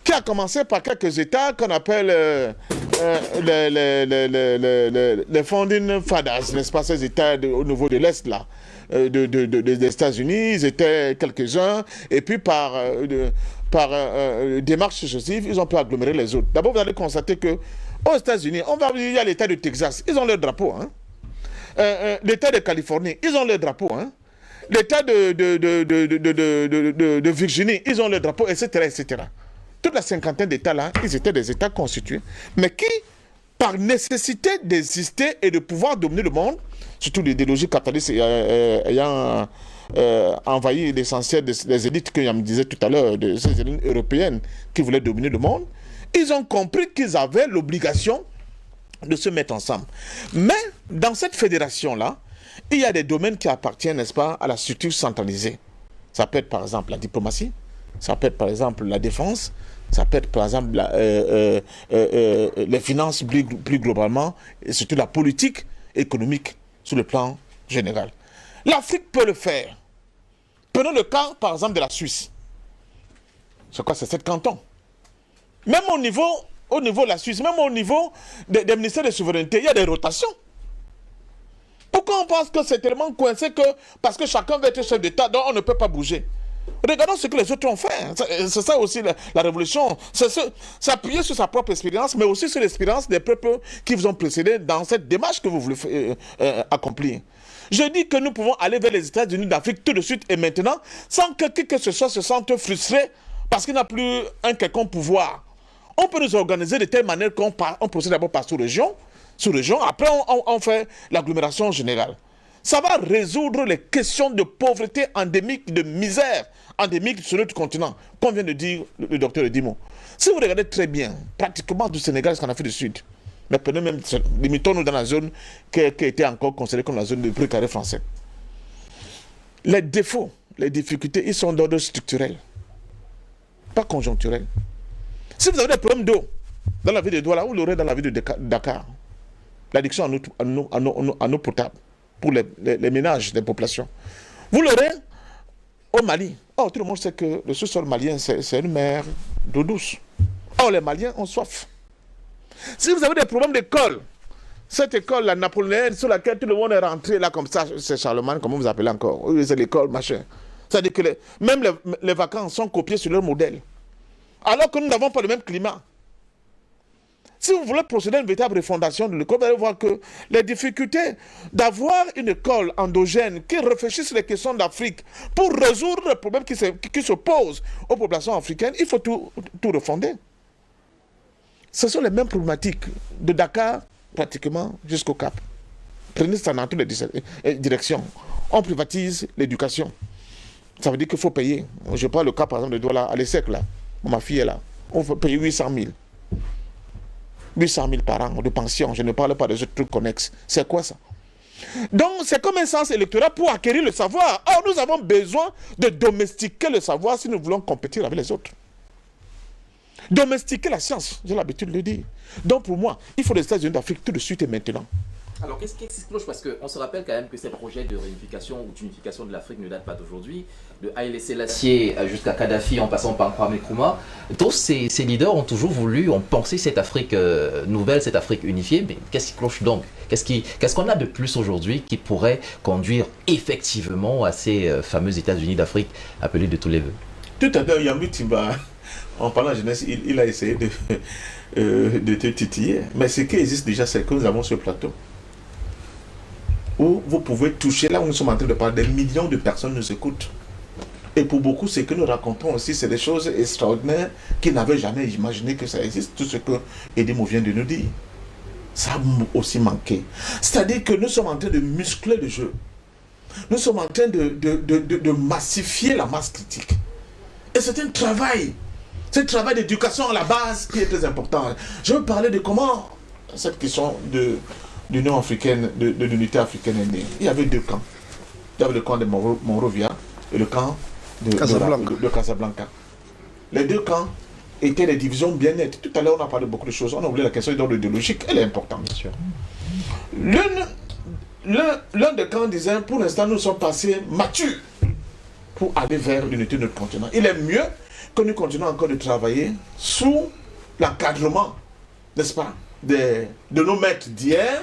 qui a commencé par quelques États qu'on appelle les Founding Fathers, n'est-ce pas, ces États au niveau de l'Est, là, des États-Unis, ils étaient quelques-uns, et puis par démarche successive, ils ont pu agglomérer les autres. D'abord, vous allez constater que aux États-Unis, il y a l'État de Texas, ils ont leur drapeau, hein. L'État de Californie, ils ont leur drapeau, hein. L'État de Virginie, ils ont leur drapeau, etc., etc. Toute la cinquantaine d'États là, ils étaient des États constitués, mais qui, par nécessité d'exister et de pouvoir dominer le monde, surtout l'idéologie capitaliste ayant envahi l'essentiel des élites que je me disais tout à l'heure, de ces élites européennes qui voulaient dominer le monde, ils ont compris qu'ils avaient l'obligation de se mettre ensemble. Mais dans cette fédération-là, il y a des domaines qui appartiennent, n'est-ce pas, à la structure centralisée. Ça peut être par exemple la diplomatie, ça peut être par exemple la défense, ça peut être par exemple les finances plus globalement, et surtout la politique économique sur le plan général. L'Afrique peut le faire. Prenons le cas par exemple de la Suisse. C'est quoi? C'est 7 cantons. Même au niveau de la Suisse, même au niveau des ministères de souveraineté, il y a des rotations. Pourquoi on pense que c'est tellement coincé que parce que chacun veut être chef d'État, donc on ne peut pas bouger? Regardons ce que les autres ont fait. C'est ça aussi la révolution. C'est s'appuyer sur sa propre expérience, mais aussi sur l'expérience des peuples qui vous ont précédé dans cette démarche que vous voulez accomplir. Je dis que nous pouvons aller vers les États-Unis d'Afrique tout de suite et maintenant, sans que qui que ce soit se sente frustré parce qu'il n'a plus un quelconque pouvoir. On peut nous organiser de telle manière qu'on procède d'abord par sous-région, après on fait l'agglomération générale. Ça va résoudre les questions de pauvreté endémique, de misère endémique sur notre continent, comme vient de dire le docteur Edimo. Si vous regardez très bien, pratiquement du Sénégal jusqu'en Afrique du Sud, mais prenez même, limitons-nous dans la zone qui a été encore considérée comme la zone de précaré français. Les défauts, les difficultés, ils sont d'ordre structurel, pas conjoncturel. Si vous avez des problèmes d'eau dans la ville de Douala, vous l'aurez dans la ville de Dakar. L'addiction en eau potable pour les ménages des populations. Vous l'aurez au Mali. Or, tout le monde sait que le sous-sol malien, c'est une mer d'eau douce. Or, les Maliens ont soif. Si vous avez des problèmes d'école, cette école, la napoléonienne, sur laquelle tout le monde est rentré, là, comme ça, c'est Charlemagne, comment vous appelez encore? Oui, c'est l'école, machin. C'est-à-dire que même les vacances sont copiées sur leur modèle. Alors que nous n'avons pas le même climat. Si vous voulez procéder à une véritable refondation de l'école, vous allez voir que les difficultés d'avoir une école endogène qui réfléchisse sur les questions d'Afrique pour résoudre les problèmes qui se posent aux populations africaines, il faut tout refonder. Ce sont les mêmes problématiques de Dakar pratiquement jusqu'au Cap. Prenez ça dans toutes les directions. On privatise l'éducation. Ça veut dire qu'il faut payer. Je prends le cas par exemple de Douala à l'ESSEC là. Ma fille est là. On faut payer 800 000. 800 000 par an de pension. Je ne parle pas des autres trucs connexes. C'est quoi ça? Donc, c'est comme un sens électoral pour acquérir le savoir. Or, nous avons besoin de domestiquer le savoir si nous voulons compétir avec les autres. Domestiquer la science, j'ai l'habitude de le dire. Donc, pour moi, il faut les États-Unis d'Afrique tout de suite et maintenant. Alors, qu'est-ce qui cloche? Parce qu'on se rappelle quand même que ces projets de réunification ou d'unification de l'Afrique ne datent pas d'aujourd'hui. De Haïlé Sélassié jusqu'à Kadhafi en passant par Kwame Nkrumah. Tous ces leaders ont toujours ont pensé cette Afrique nouvelle, cette Afrique unifiée. Mais qu'est-ce qui cloche donc? Qu'est-ce qu'on a de plus aujourd'hui qui pourrait conduire effectivement à ces fameux États-Unis d'Afrique appelés de tous les vœux? Tout à l'heure, Yambi Timba, en parlant de jeunesse, il a essayé de te titiller. Mais ce qui existe déjà, c'est que nous avons ce plateau où vous pouvez toucher, là où nous sommes en train de parler, des millions de personnes nous écoutent. Et pour beaucoup, ce que nous racontons aussi, c'est des choses extraordinaires qu'ils n'avaient jamais imaginé que ça existe. Tout ce que Edimo vient de nous dire. Ça a aussi manqué. C'est-à-dire que nous sommes en train de muscler le jeu. Nous sommes en train de massifier la masse critique. Et c'est un travail. C'est un travail d'éducation à la base qui est très important. Je veux parler de comment cette question de l'Union africaine, de l'unité africaine est née. Il y avait deux camps. Il y avait le camp de Monrovia et le camp de Casablanca. Les deux camps étaient des divisions bien nettes. Tout à l'heure, on a parlé de beaucoup de choses. On a oublié la question d'ordre idéologique. Elle est importante, bien sûr. L'un des camps disait, pour l'instant, nous sommes passés matures pour aller vers l'unité de notre continent. Il est mieux que nous continuons encore de travailler sous l'encadrement, n'est-ce pas, de nos maîtres d'hier,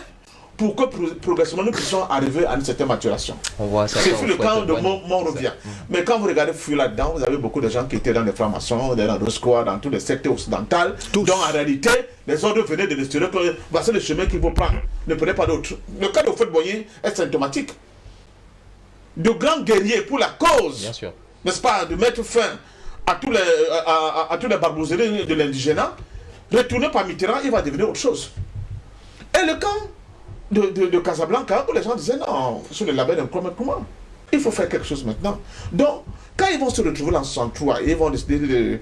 pour que progressivement nous puissions arriver à une certaine maturation. On voit ça. C'est le camp de Monrovia. Mais quand vous regardez là-dedans, vous avez beaucoup de gens qui étaient dans les francs-maçons, dans le square, dans tous les secteurs occidentaux. Donc en réalité, les ordres venaient de l'extérieur. Voici le chemin qu'il faut prendre. Ne prenez pas d'autre. Le cas de Houphouët-Boigny est symptomatique. De grands guerriers pour la cause, bien sûr, n'est-ce pas, de mettre fin à tous les barbouzeries de l'indigénat, retourné par Mitterrand, il va devenir autre chose. Et le camp de Casablanca, où les gens disaient non, sur le label d'un comment il faut faire quelque chose maintenant. Donc, quand ils vont se retrouver en 63, ils vont décider de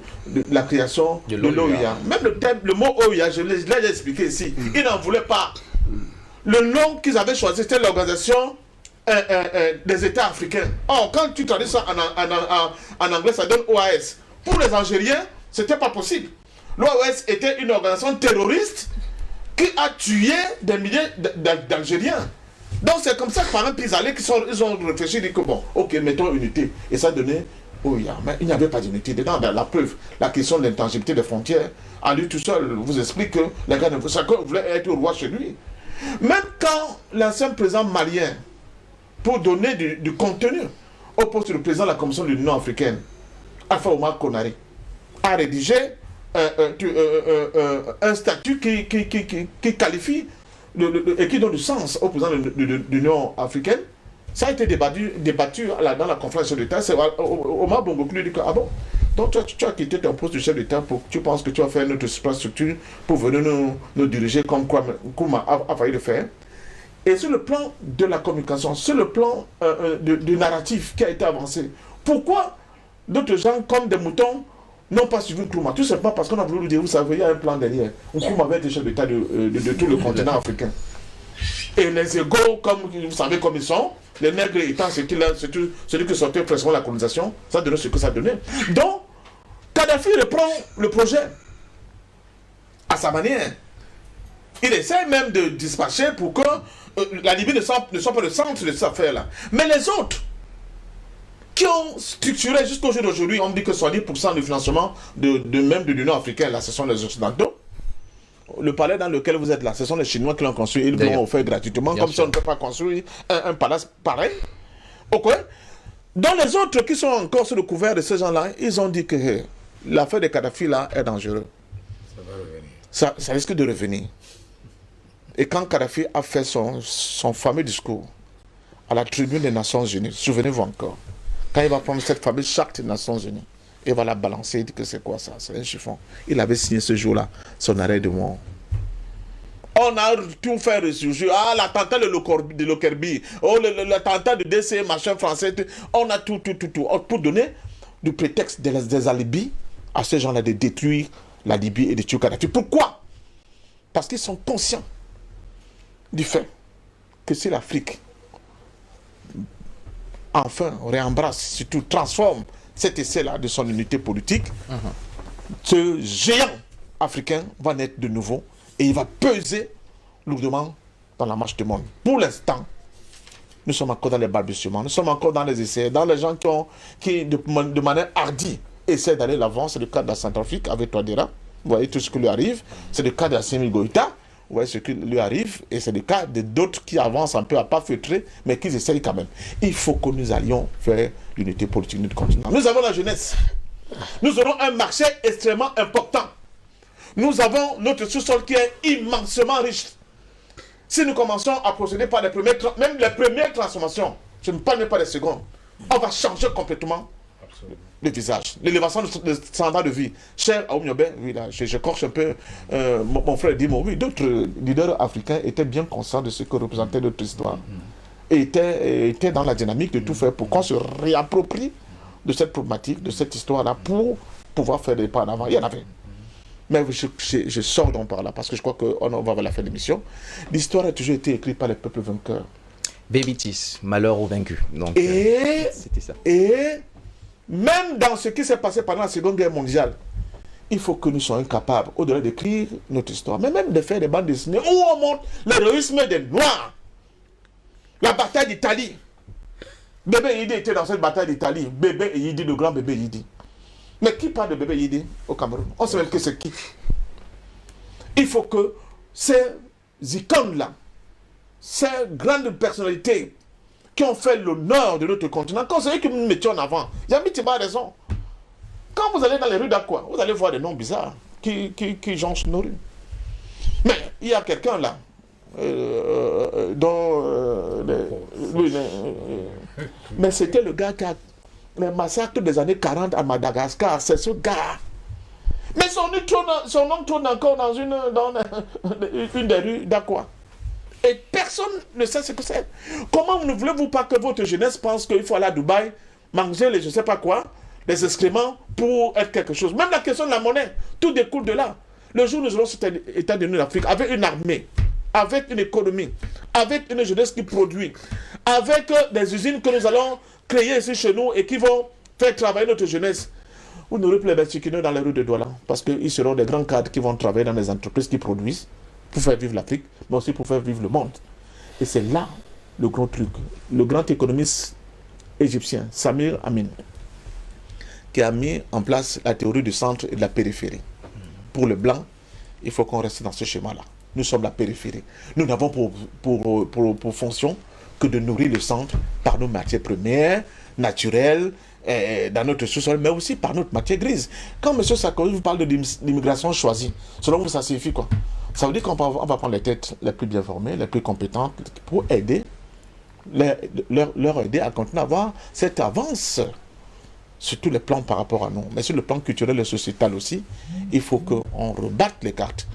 la création de l'OUA. Même le mot OUA, je l'ai déjà expliqué ici, ils n'en voulaient pas. Le nom qu'ils avaient choisi, c'était l'organisation des États africains. Or, quand tu traduis ça en anglais, ça donne OAS. Pour les Algériens, c'était pas possible. L'OAS était une organisation terroriste qui a tué des milliers d'Algériens. Donc c'est comme ça que par exemple, ils ont réfléchi, ils disent que bon, ok, mettons unité. Et ça donnait, oh, mais il n'y avait pas d'unité dedans. La preuve, la question de l'intangibilité des frontières, à lui tout seul, vous explique que les gars, chacun voulait être roi chez lui. Même quand l'ancien président malien, pour donner du contenu au poste de président de la Commission de l'Union africaine, Alpha Omar Konaré, a rédigé un statut qui qualifie et qui donne du sens au président de l'Union africaine. Ça a été débattu dans la conférence de l'État. C'est Omar Bongo qui lui dit que, ah bon, donc tu as quitté ton poste de chef d'État pour tu penses que tu vas faire notre infrastructure pour venir nous diriger comme Nkrumah a failli le faire. Et sur le plan de la communication, sur le plan du narratif qui a été avancé, pourquoi d'autres gens comme des moutons n'ont pas suivi Nkrumah? Tout simplement parce qu'on a voulu lui dire, vous savez, il y a un plan derrière. Nkrumah avait été chef d'État de tout le continent africain. Et les égaux, comme vous savez comme ils sont, les nègres étant celui qui sortait presque la colonisation, ça donnait ce que ça donnait. Donc, Kadhafi reprend le projet à sa manière. Il essaie même de dispatcher pour que la Libye ne soit pas le centre de cette affaire-là. Mais les autres, qui ont structuré jusqu'au jour d'aujourd'hui, on dit que 70% du financement même de l'Union africaine, là, ce sont les Occidentaux. Le palais dans lequel vous êtes là, ce sont les Chinois qui l'ont construit, ils l'ont offert gratuitement, comme si on ne peut pas construire un palace pareil. Ok. Dans les autres qui sont encore sous le couvert de ces gens-là, ils ont dit que l'affaire de Kadhafi là est dangereuse. Ça va revenir. Ça risque de revenir. Et quand Kadhafi a fait son fameux discours à la tribune des Nations Unies, souvenez-vous encore, quand il va prendre cette fameuse charte des Nations Unies, il va la balancer, il dit que c'est quoi ça? C'est un chiffon. Il avait signé ce jour-là son arrêt de mort. On a tout fait ressurgir. Ah, l'attentat de Lockerbie. Oh, l'attentat de DC, machin français. On a tout. Pour donner du prétexte des alibis à ces gens-là de détruire la Libye et de tuer Kadhafi. Pourquoi? Parce qu'ils sont conscients du fait que si l'Afrique enfin réembrasse, surtout transforme cet essai-là de son unité politique, ce géant africain va naître de nouveau et il va peser lourdement dans la marche du monde. Pour l'instant, nous sommes encore dans les balbutiements, nous sommes encore dans les essais, dans les gens qui de manière hardie, essaient d'aller l'avant. C'est le cas de la Centrafrique avec Touadéra. Vous voyez tout ce qui lui arrive. C'est le cas de Assimi Goïta. Vous voyez ce qui lui arrive. Et c'est le cas d'autres qui avancent un peu à pas feutrer, mais qui essayent quand même. Il faut que nous allions vers l'unité politique de notre continent. Nous avons la jeunesse. Nous aurons un marché extrêmement important. Nous avons notre sous-sol qui est immensément riche. Si nous commençons à procéder par même les premières transformations, je ne parle pas des secondes, on va changer complètement le visage, l'élévation de standard de vie. Cher Aoumiobe, oui, là, je corche un peu, mon frère dit, oui, d'autres leaders africains étaient bien conscients de ce que représentait notre histoire. Et étaient dans la dynamique de tout faire pour qu'on se réapproprie de cette problématique, de cette histoire-là, pour pouvoir faire des pas en avant. Il y en avait. Mais je sors donc par là, parce que je crois qu'on va voir la fin de l'émission. L'histoire a toujours été écrite par les peuples vainqueurs. Bébitis, malheur aux vaincus. Donc, c'était ça. Et même dans ce qui s'est passé pendant la Seconde Guerre mondiale, il faut que nous soyons capables, au-delà d'écrire notre histoire, mais même de faire des bandes dessinées où on montre l'héroïsme des Noirs. La bataille d'Italie. Bébé Yidi était dans cette bataille d'Italie. Bébé Yidi, le grand bébé Yidi. Mais qui parle de bébé Yédi au Cameroun? On sait même que c'est qui. Il faut que ces icônes-là, ces grandes personnalités qui ont fait l'honneur de notre continent, quand c'est eux que nous mettions en avant, Yambi Tiba a raison. Quand vous allez dans les rues d'Aqua, vous allez voir des noms bizarres qui jonchent nos rues. Mais il y a quelqu'un là, mais c'était le gars qui a le massacre des années 40 à Madagascar, c'est ce gars. Mais son nom tourne encore dans une des rues d'Aqua. Et personne ne sait ce que c'est. Comment ne voulez-vous pas que votre jeunesse pense qu'il faut aller à Dubaï, manger les je ne sais pas quoi, les excréments pour être quelque chose? Même la question de la monnaie, tout découle de là. Le jour où nous aurons cet état de l'Afrique, avec une armée, avec une économie, avec une jeunesse qui produit, avec des usines que nous allons créer ici chez nous et qui vont faire travailler notre jeunesse, vous n'aurez plus les Mexicains dans les rues de Douala, parce qu'ils seront des grands cadres qui vont travailler dans les entreprises qui produisent pour faire vivre l'Afrique, mais aussi pour faire vivre le monde. Et c'est là le gros truc. Le grand économiste égyptien, Samir Amin, qui a mis en place la théorie du centre et de la périphérie. Pour le blanc, il faut qu'on reste dans ce schéma-là. Nous sommes la périphérie. Nous n'avons pour fonction que de nourrir le centre par nos matières premières, naturelles, dans notre sous-sol, mais aussi par notre matière grise. Quand M. Sarkozy vous parle d'immigration choisie, selon vous, ça signifie quoi? Ça veut dire qu'on va prendre les têtes les plus bien formées, les plus compétentes, pour aider, leur aider à continuer à avoir cette avance sur tous les plans par rapport à nous. Mais sur le plan culturel et sociétal aussi, il faut qu'on rebatte les cartes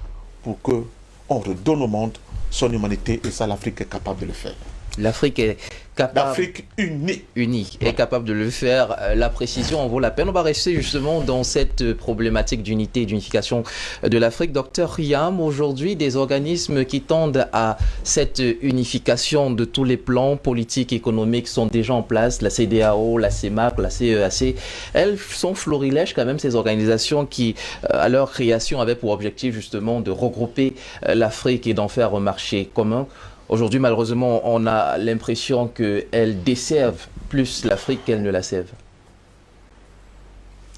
pour qu'on redonne au monde son humanité, et ça, l'Afrique est capable de le faire. L'Afrique est capable... L'Afrique unie. Est capable de le faire. La précision en vaut la peine. On va rester justement dans cette problématique d'unité et d'unification de l'Afrique. Docteur Yam, aujourd'hui, des organismes qui tendent à cette unification de tous les plans politiques, économiques sont déjà en place. La CEDEAO, la CEMAC, la CEAC, elles sont florilèges quand même, ces organisations qui, à leur création, avaient pour objectif justement de regrouper l'Afrique et d'en faire un marché commun. Aujourd'hui, malheureusement, on a l'impression qu'elles desservent plus l'Afrique qu'elles ne la servent.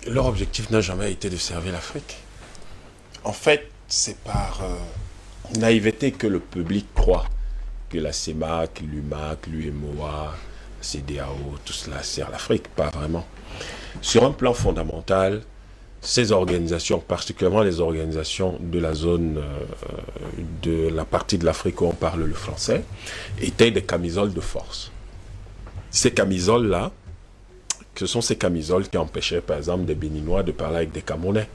Leur objectif n'a jamais été de servir l'Afrique. En fait, c'est par naïveté que le public croit que la CEMAC, l'UMAC, l'UMOA, la CEDEAO, tout cela sert l'Afrique. Pas vraiment. Sur un plan fondamental, ces organisations, particulièrement les organisations de la zone de la partie de l'Afrique où on parle le français, étaient des camisoles de force. Ces camisoles-là, ce sont ces camisoles qui empêchaient par exemple des Béninois de parler avec des Camerounais.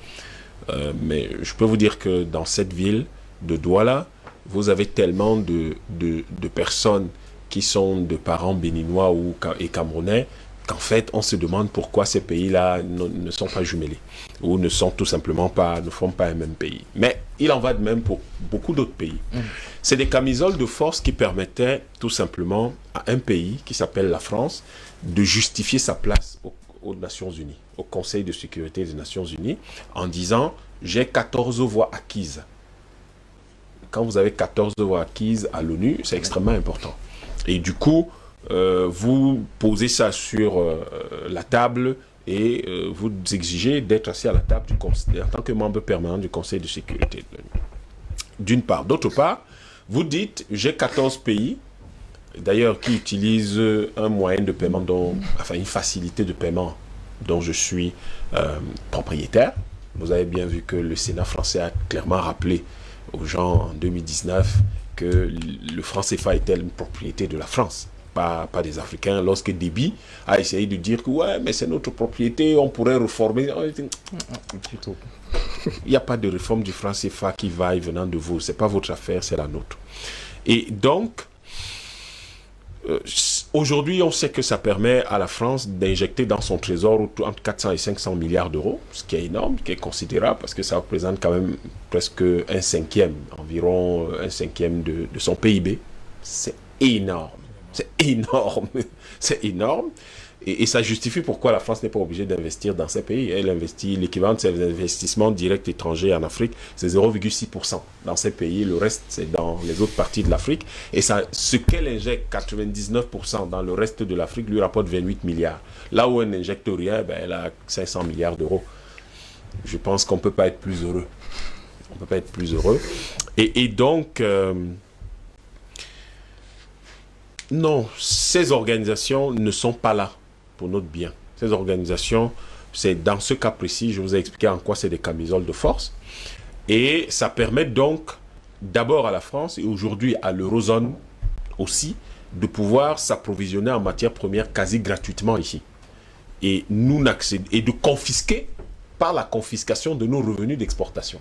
Mais je peux vous dire que dans cette ville de Douala, vous avez tellement de personnes qui sont de parents béninois et camerounais, qu'en fait, on se demande pourquoi ces pays-là ne sont pas jumelés ou ne sont tout simplement pas, ne font pas un même pays. Mais il en va de même pour beaucoup d'autres pays. C'est des camisoles de force qui permettaient tout simplement à un pays qui s'appelle la France de justifier sa place aux Nations Unies, au Conseil de sécurité des Nations Unies, en disant « j'ai 14 voix acquises ». Quand vous avez 14 voix acquises à l'ONU, c'est extrêmement important. Et du coup, vous posez ça sur la table et vous exigez d'être assis à la table en tant que membre permanent du Conseil de sécurité de l'ONU. D'une part. D'autre part, vous dites, j'ai 14 pays, d'ailleurs, qui utilisent un moyen de paiement, enfin une facilité de paiement dont je suis propriétaire. Vous avez bien vu que le Sénat français a clairement rappelé aux gens en 2019 que le franc CFA était une propriété de la France. Pas des Africains, lorsque Déby a essayé de dire que ouais, mais c'est notre propriété, on pourrait reformer. Il n'y a pas de réforme du franc CFA qui vaille venant de vous, c'est pas votre affaire, c'est la nôtre. Et donc, aujourd'hui, on sait que ça permet à la France d'injecter dans son trésor entre 400 et 500 milliards d'euros, ce qui est énorme, qui est considérable, parce que ça représente quand même presque un cinquième, environ un cinquième de son PIB. C'est énorme. C'est énorme, c'est énorme. Et ça justifie pourquoi la France n'est pas obligée d'investir dans ces pays. Elle investit l'équivalent de ses investissements directs étrangers en Afrique, c'est 0,6% dans ces pays. Le reste, c'est dans les autres parties de l'Afrique. Et ça, ce qu'elle injecte, 99% dans le reste de l'Afrique, lui rapporte 28 milliards. Là où elle n'injecte rien, ben, elle a 500 milliards d'euros Je pense qu'on ne peut pas être plus heureux. On ne peut pas être plus heureux. Et donc, non, ces organisations ne sont pas là pour notre bien. Ces organisations, c'est dans ce cas précis, je vous ai expliqué en quoi c'est des camisoles de force. Et ça permet donc d'abord à la France et aujourd'hui à l'Eurozone aussi de pouvoir s'approvisionner en matières premières quasi gratuitement ici. Et de confisquer par la confiscation de nos revenus d'exportation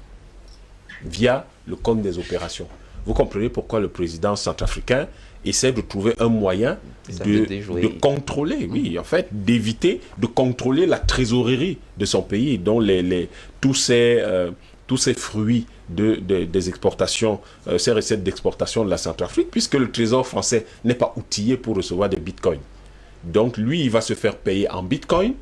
via le compte des opérations. Vous comprenez pourquoi le président centrafricain essaie de trouver un moyen de contrôler, oui, en fait, d'éviter de contrôler la trésorerie de son pays, dont tous ces fruits des exportations, ces recettes d'exportation de la Centrafrique, puisque le trésor français n'est pas outillé pour recevoir des bitcoins. Donc lui, il va se faire payer en bitcoin,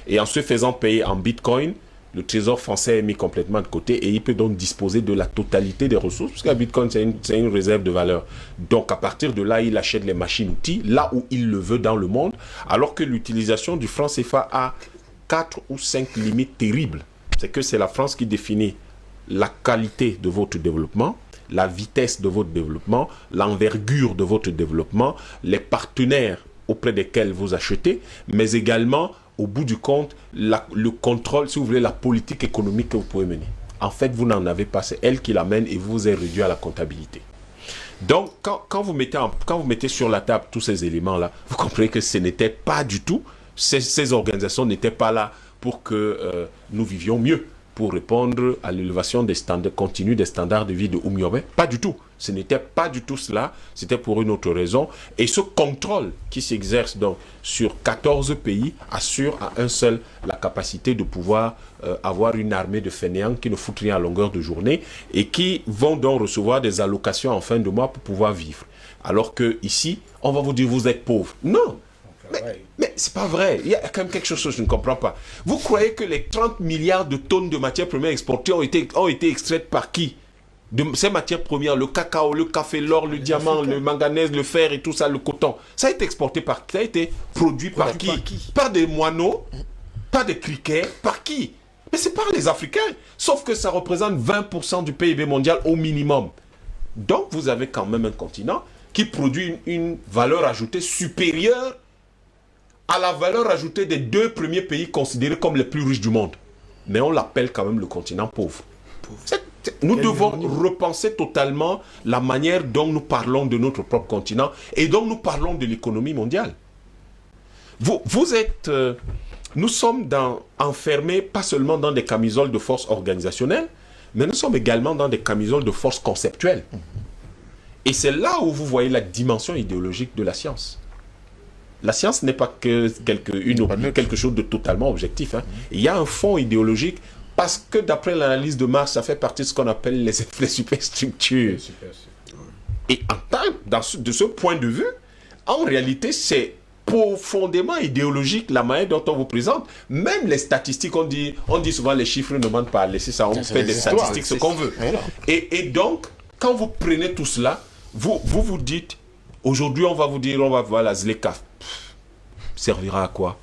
et en se faisant payer en bitcoin, le trésor français est mis complètement de côté et il peut donc disposer de la totalité des ressources, puisque le bitcoin, c'est une réserve de valeur. Donc à partir de là, il achète les machines-outils là où il le veut dans le monde, alors que l'utilisation du franc CFA a 4 ou 5 limites terribles. C'est que c'est la France qui définit la qualité de votre développement, la vitesse de votre développement, l'envergure de votre développement, les partenaires auprès desquels vous achetez, mais également, au bout du compte, le contrôle, si vous voulez, la politique économique que vous pouvez mener. En fait, vous n'en avez pas, c'est elle qui l'amène et vous êtes réduit à la comptabilité. Donc, quand vous mettez sur la table tous ces éléments-là, vous comprenez que ce n'était pas du tout, ces organisations n'étaient pas là pour que nous vivions mieux, pour répondre à l'élévation des standards continue des standards de vie de Oumyobé. Pas du tout. Ce n'était pas du tout cela. C'était pour une autre raison. Et ce contrôle qui s'exerce donc sur 14 pays assure à un seul la capacité de pouvoir avoir une armée de fainéants qui ne foutent rien à longueur de journée et qui vont donc recevoir des allocations en fin de mois pour pouvoir vivre. Alors que ici, on va vous dire vous êtes pauvre. Non. Mais c'est pas vrai. Il y a quand même quelque chose que je ne comprends pas. Vous croyez que les 30 milliards de tonnes de matières premières exportées ont été extraites par qui? De ces matières premières, le cacao, le café, l'or, le diamant, le manganèse, le fer et tout ça, le coton. Ça a été exporté par qui? Ça a été produit par qui? Par des moineaux, par des criquets, par qui? Mais c'est par les Africains. Sauf que ça représente 20% du PIB mondial au minimum. Donc vous avez quand même un continent qui produit une valeur ajoutée supérieure à la valeur ajoutée des 2 premiers pays considérés comme les plus riches du monde. Mais on l'appelle quand même le continent pauvre. Nous devons repenser totalement la manière dont nous parlons de notre propre continent et dont nous parlons de l'économie mondiale. Nous sommes enfermés pas seulement dans des camisoles de force organisationnelles, mais nous sommes également dans des camisoles de force conceptuelles. Et c'est là où vous voyez la dimension idéologique de la science. La science n'est pas que quelque chose de totalement objectif. Hein. Il y a un fond idéologique parce que d'après l'analyse de Marx, ça fait partie de ce qu'on appelle les superstructures. Et de ce point de vue, en réalité, c'est profondément idéologique la manière dont on vous présente. Même les statistiques, on dit souvent les chiffres ne mentent pas. Laissez ça, on fait des statistiques, ce qu'on veut. Et donc, quand vous prenez tout cela, vous dites, aujourd'hui on va vous dire, on va voir la ZLECAf. Servira à quoi?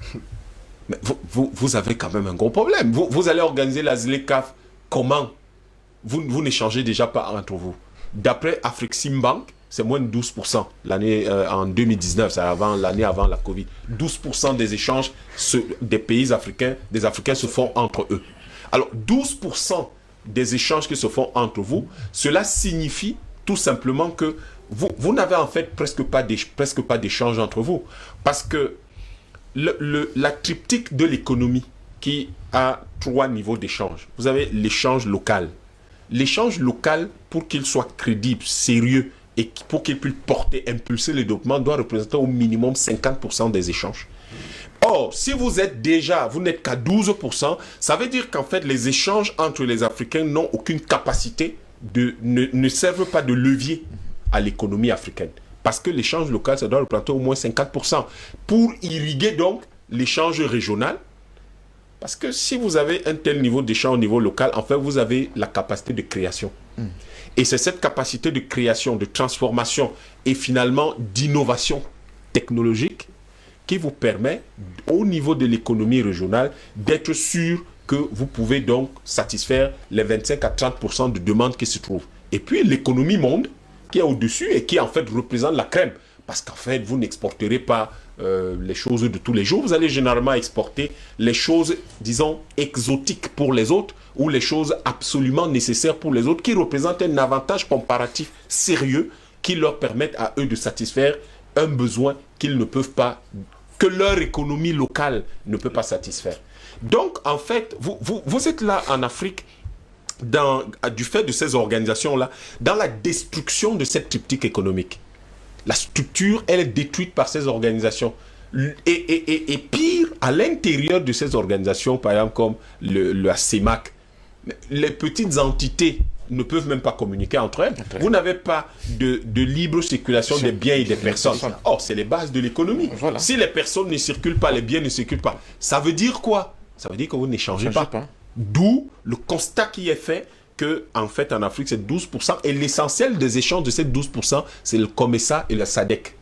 Mais vous avez quand même un gros problème. Vous allez organiser la ZLECAf comment? Vous n'échangez déjà pas entre vous. D'après Afreximbank, c'est moins de 12%. L'année en 2019, c'est l'année avant la Covid. 12% des échanges des pays africains, des Africains se font entre eux. Alors, 12% des échanges qui se font entre vous, cela signifie tout simplement que vous n'avez en fait presque pas d'échanges entre vous. Parce que la triptyque de l'économie qui a 3 niveaux d'échange. Vous avez l'échange local. L'échange local, pour qu'il soit crédible, sérieux, et pour qu'il puisse impulser le développement, doit représenter au minimum 50% des échanges. Or, si vous n'êtes qu'à 12%, ça veut dire qu'en fait, les échanges entre les Africains n'ont aucune capacité, ne servent pas de levier à l'économie africaine. Parce que l'échange local, ça doit représenter au moins 50%. Pour irriguer donc l'échange régional, parce que si vous avez un tel niveau d'échange au niveau local, en fait, vous avez la capacité de création. Et c'est cette capacité de création, de transformation et finalement d'innovation technologique qui vous permet, au niveau de l'économie régionale, d'être sûr que vous pouvez donc satisfaire les 25 à 30% de demandes qui se trouvent. Et puis l'économie monde qui est au-dessus et qui en fait représente la crème. Parce qu'en fait, vous n'exporterez pas les choses de tous les jours. Vous allez généralement exporter les choses, disons, exotiques pour les autres ou les choses absolument nécessaires pour les autres qui représentent un avantage comparatif sérieux qui leur permettent à eux de satisfaire un besoin qu'ils ne peuvent pas, que leur économie locale ne peut pas satisfaire. Donc, en fait, vous êtes là en Afrique du fait de ces organisations-là, dans la destruction de cette triptyque économique. La structure, elle est détruite par ces organisations. Et pire, à l'intérieur de ces organisations, par exemple comme la CEMAC, les petites entités ne peuvent même pas communiquer entre elles. Vous n'avez pas de libre circulation des biens et des personnes. Or, c'est les bases de l'économie. Voilà. Si les personnes ne circulent pas, les biens ne circulent pas. Ça veut dire quoi? Ça veut dire que vous n'échangez pas. D'où le constat qui est fait que, en fait, en Afrique, c'est 12%. Et l'essentiel des échanges de ces 12%, c'est le COMESA et le SADC.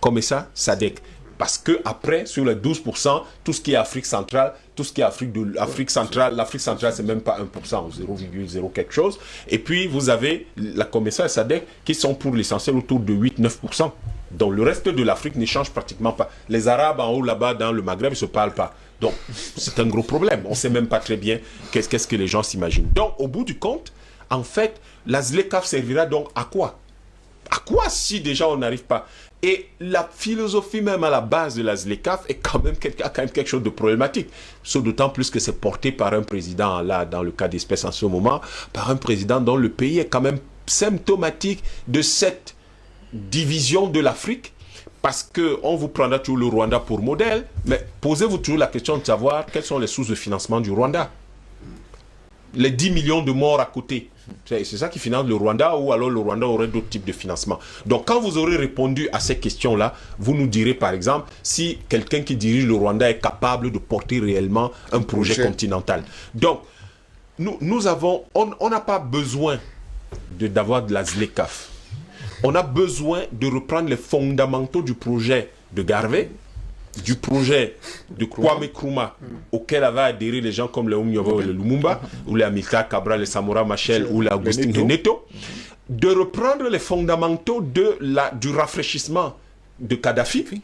COMESA, SADC. Parce que après, sur les 12%, tout ce qui est Afrique centrale, tout ce qui est Afrique centrale, l'Afrique centrale, c'est même pas 1%, 0,0 quelque chose. Et puis, vous avez la COMESA et SADC qui sont pour l'essentiel autour de 8-9%. Donc, le reste de l'Afrique n'échange pratiquement pas. Les Arabes en haut, là-bas, dans le Maghreb, ne se parlent pas. Donc, c'est un gros problème. On ne sait même pas très bien qu'est-ce que les gens s'imaginent. Donc, au bout du compte, en fait, la ZLECAf servira donc à quoi? À quoi si déjà on n'arrive pas? Et la philosophie même à la base de la ZLECAf est quand même quelque chose de problématique. D'autant plus que c'est porté par un président, là, dans le cas d'espèce en ce moment, par un président dont le pays est quand même symptomatique de cette division de l'Afrique. Parce qu'on vous prendra toujours le Rwanda pour modèle, mais posez-vous toujours la question de savoir quelles sont les sources de financement du Rwanda. Les 10 millions de morts à côté, c'est ça qui finance le Rwanda, ou alors le Rwanda aurait d'autres types de financement. Donc quand vous aurez répondu à ces questions-là, vous nous direz par exemple si quelqu'un qui dirige le Rwanda est capable de porter réellement un projet continental. Donc, on n'a pas besoin d'avoir de la ZLECAf. On a besoin de reprendre les fondamentaux du projet de Garvey, du projet de Kwame Nkrumah, auquel avaient adhéré les gens comme les Umnyovo et les Lumumba, ou les Amilcar Cabral, les Samora Machel, ou les Augustin Neto, de reprendre les fondamentaux du rafraîchissement de Kadhafi,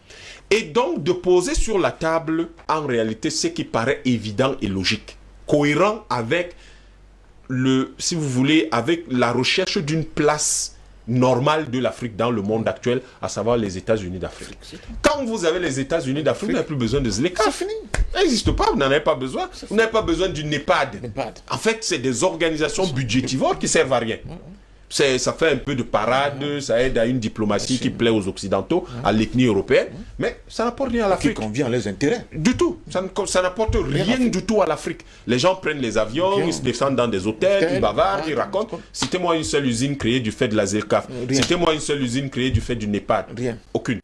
et donc de poser sur la table, en réalité, ce qui paraît évident et logique, cohérent avec si vous voulez, avec la recherche d'une place normale de l'Afrique dans le monde actuel, à savoir les États-Unis d'Afrique. Quand vous avez les États-Unis d'Afrique, vous n'avez plus besoin de ZLECAf. C'est fini. Ça n'existe pas, vous n'en avez pas besoin. Vous n'avez pas besoin d'une NEPAD. En fait, c'est des organisations budgétivores qui servent à rien. Ça fait un peu de parade, ça aide à une diplomatie qui plaît aux Occidentaux, à l'ethnie européenne, mais ça n'apporte rien à l'Afrique. Qui convient à leurs intérêts. Du tout. Ça n'apporte rien du tout à l'Afrique. Les gens prennent les avions, ils se descendent dans des hôtels, ils bavardent, ils racontent. Citez-moi une seule usine créée du fait de la ZLECAf. Citez-moi une seule usine créée du fait du NEPAD. Rien. Aucune.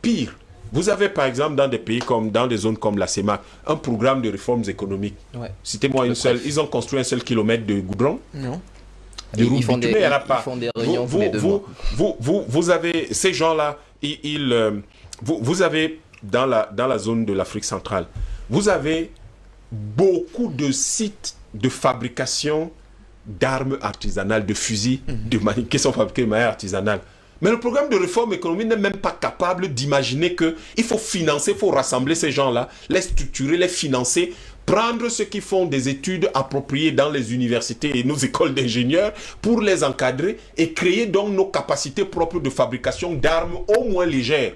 Pire, vous avez par exemple dans des zones comme la CEMAC, un programme de réformes économiques. Ouais. Citez-moi une seule. Ils ont construit un seul kilomètre de goudron. Non. Ils font des réunions vous avez ces gens-là, vous avez dans la zone de l'Afrique centrale, vous avez beaucoup de sites de fabrication d'armes artisanales, de fusils, qui sont fabriqués de manière artisanale. Mais le programme de réforme économique n'est même pas capable d'imaginer qu'il faut financer, il faut rassembler ces gens-là, les structurer, les financer, prendre ceux qui font des études appropriées dans les universités et nos écoles d'ingénieurs pour les encadrer et créer donc nos capacités propres de fabrication d'armes au moins légères.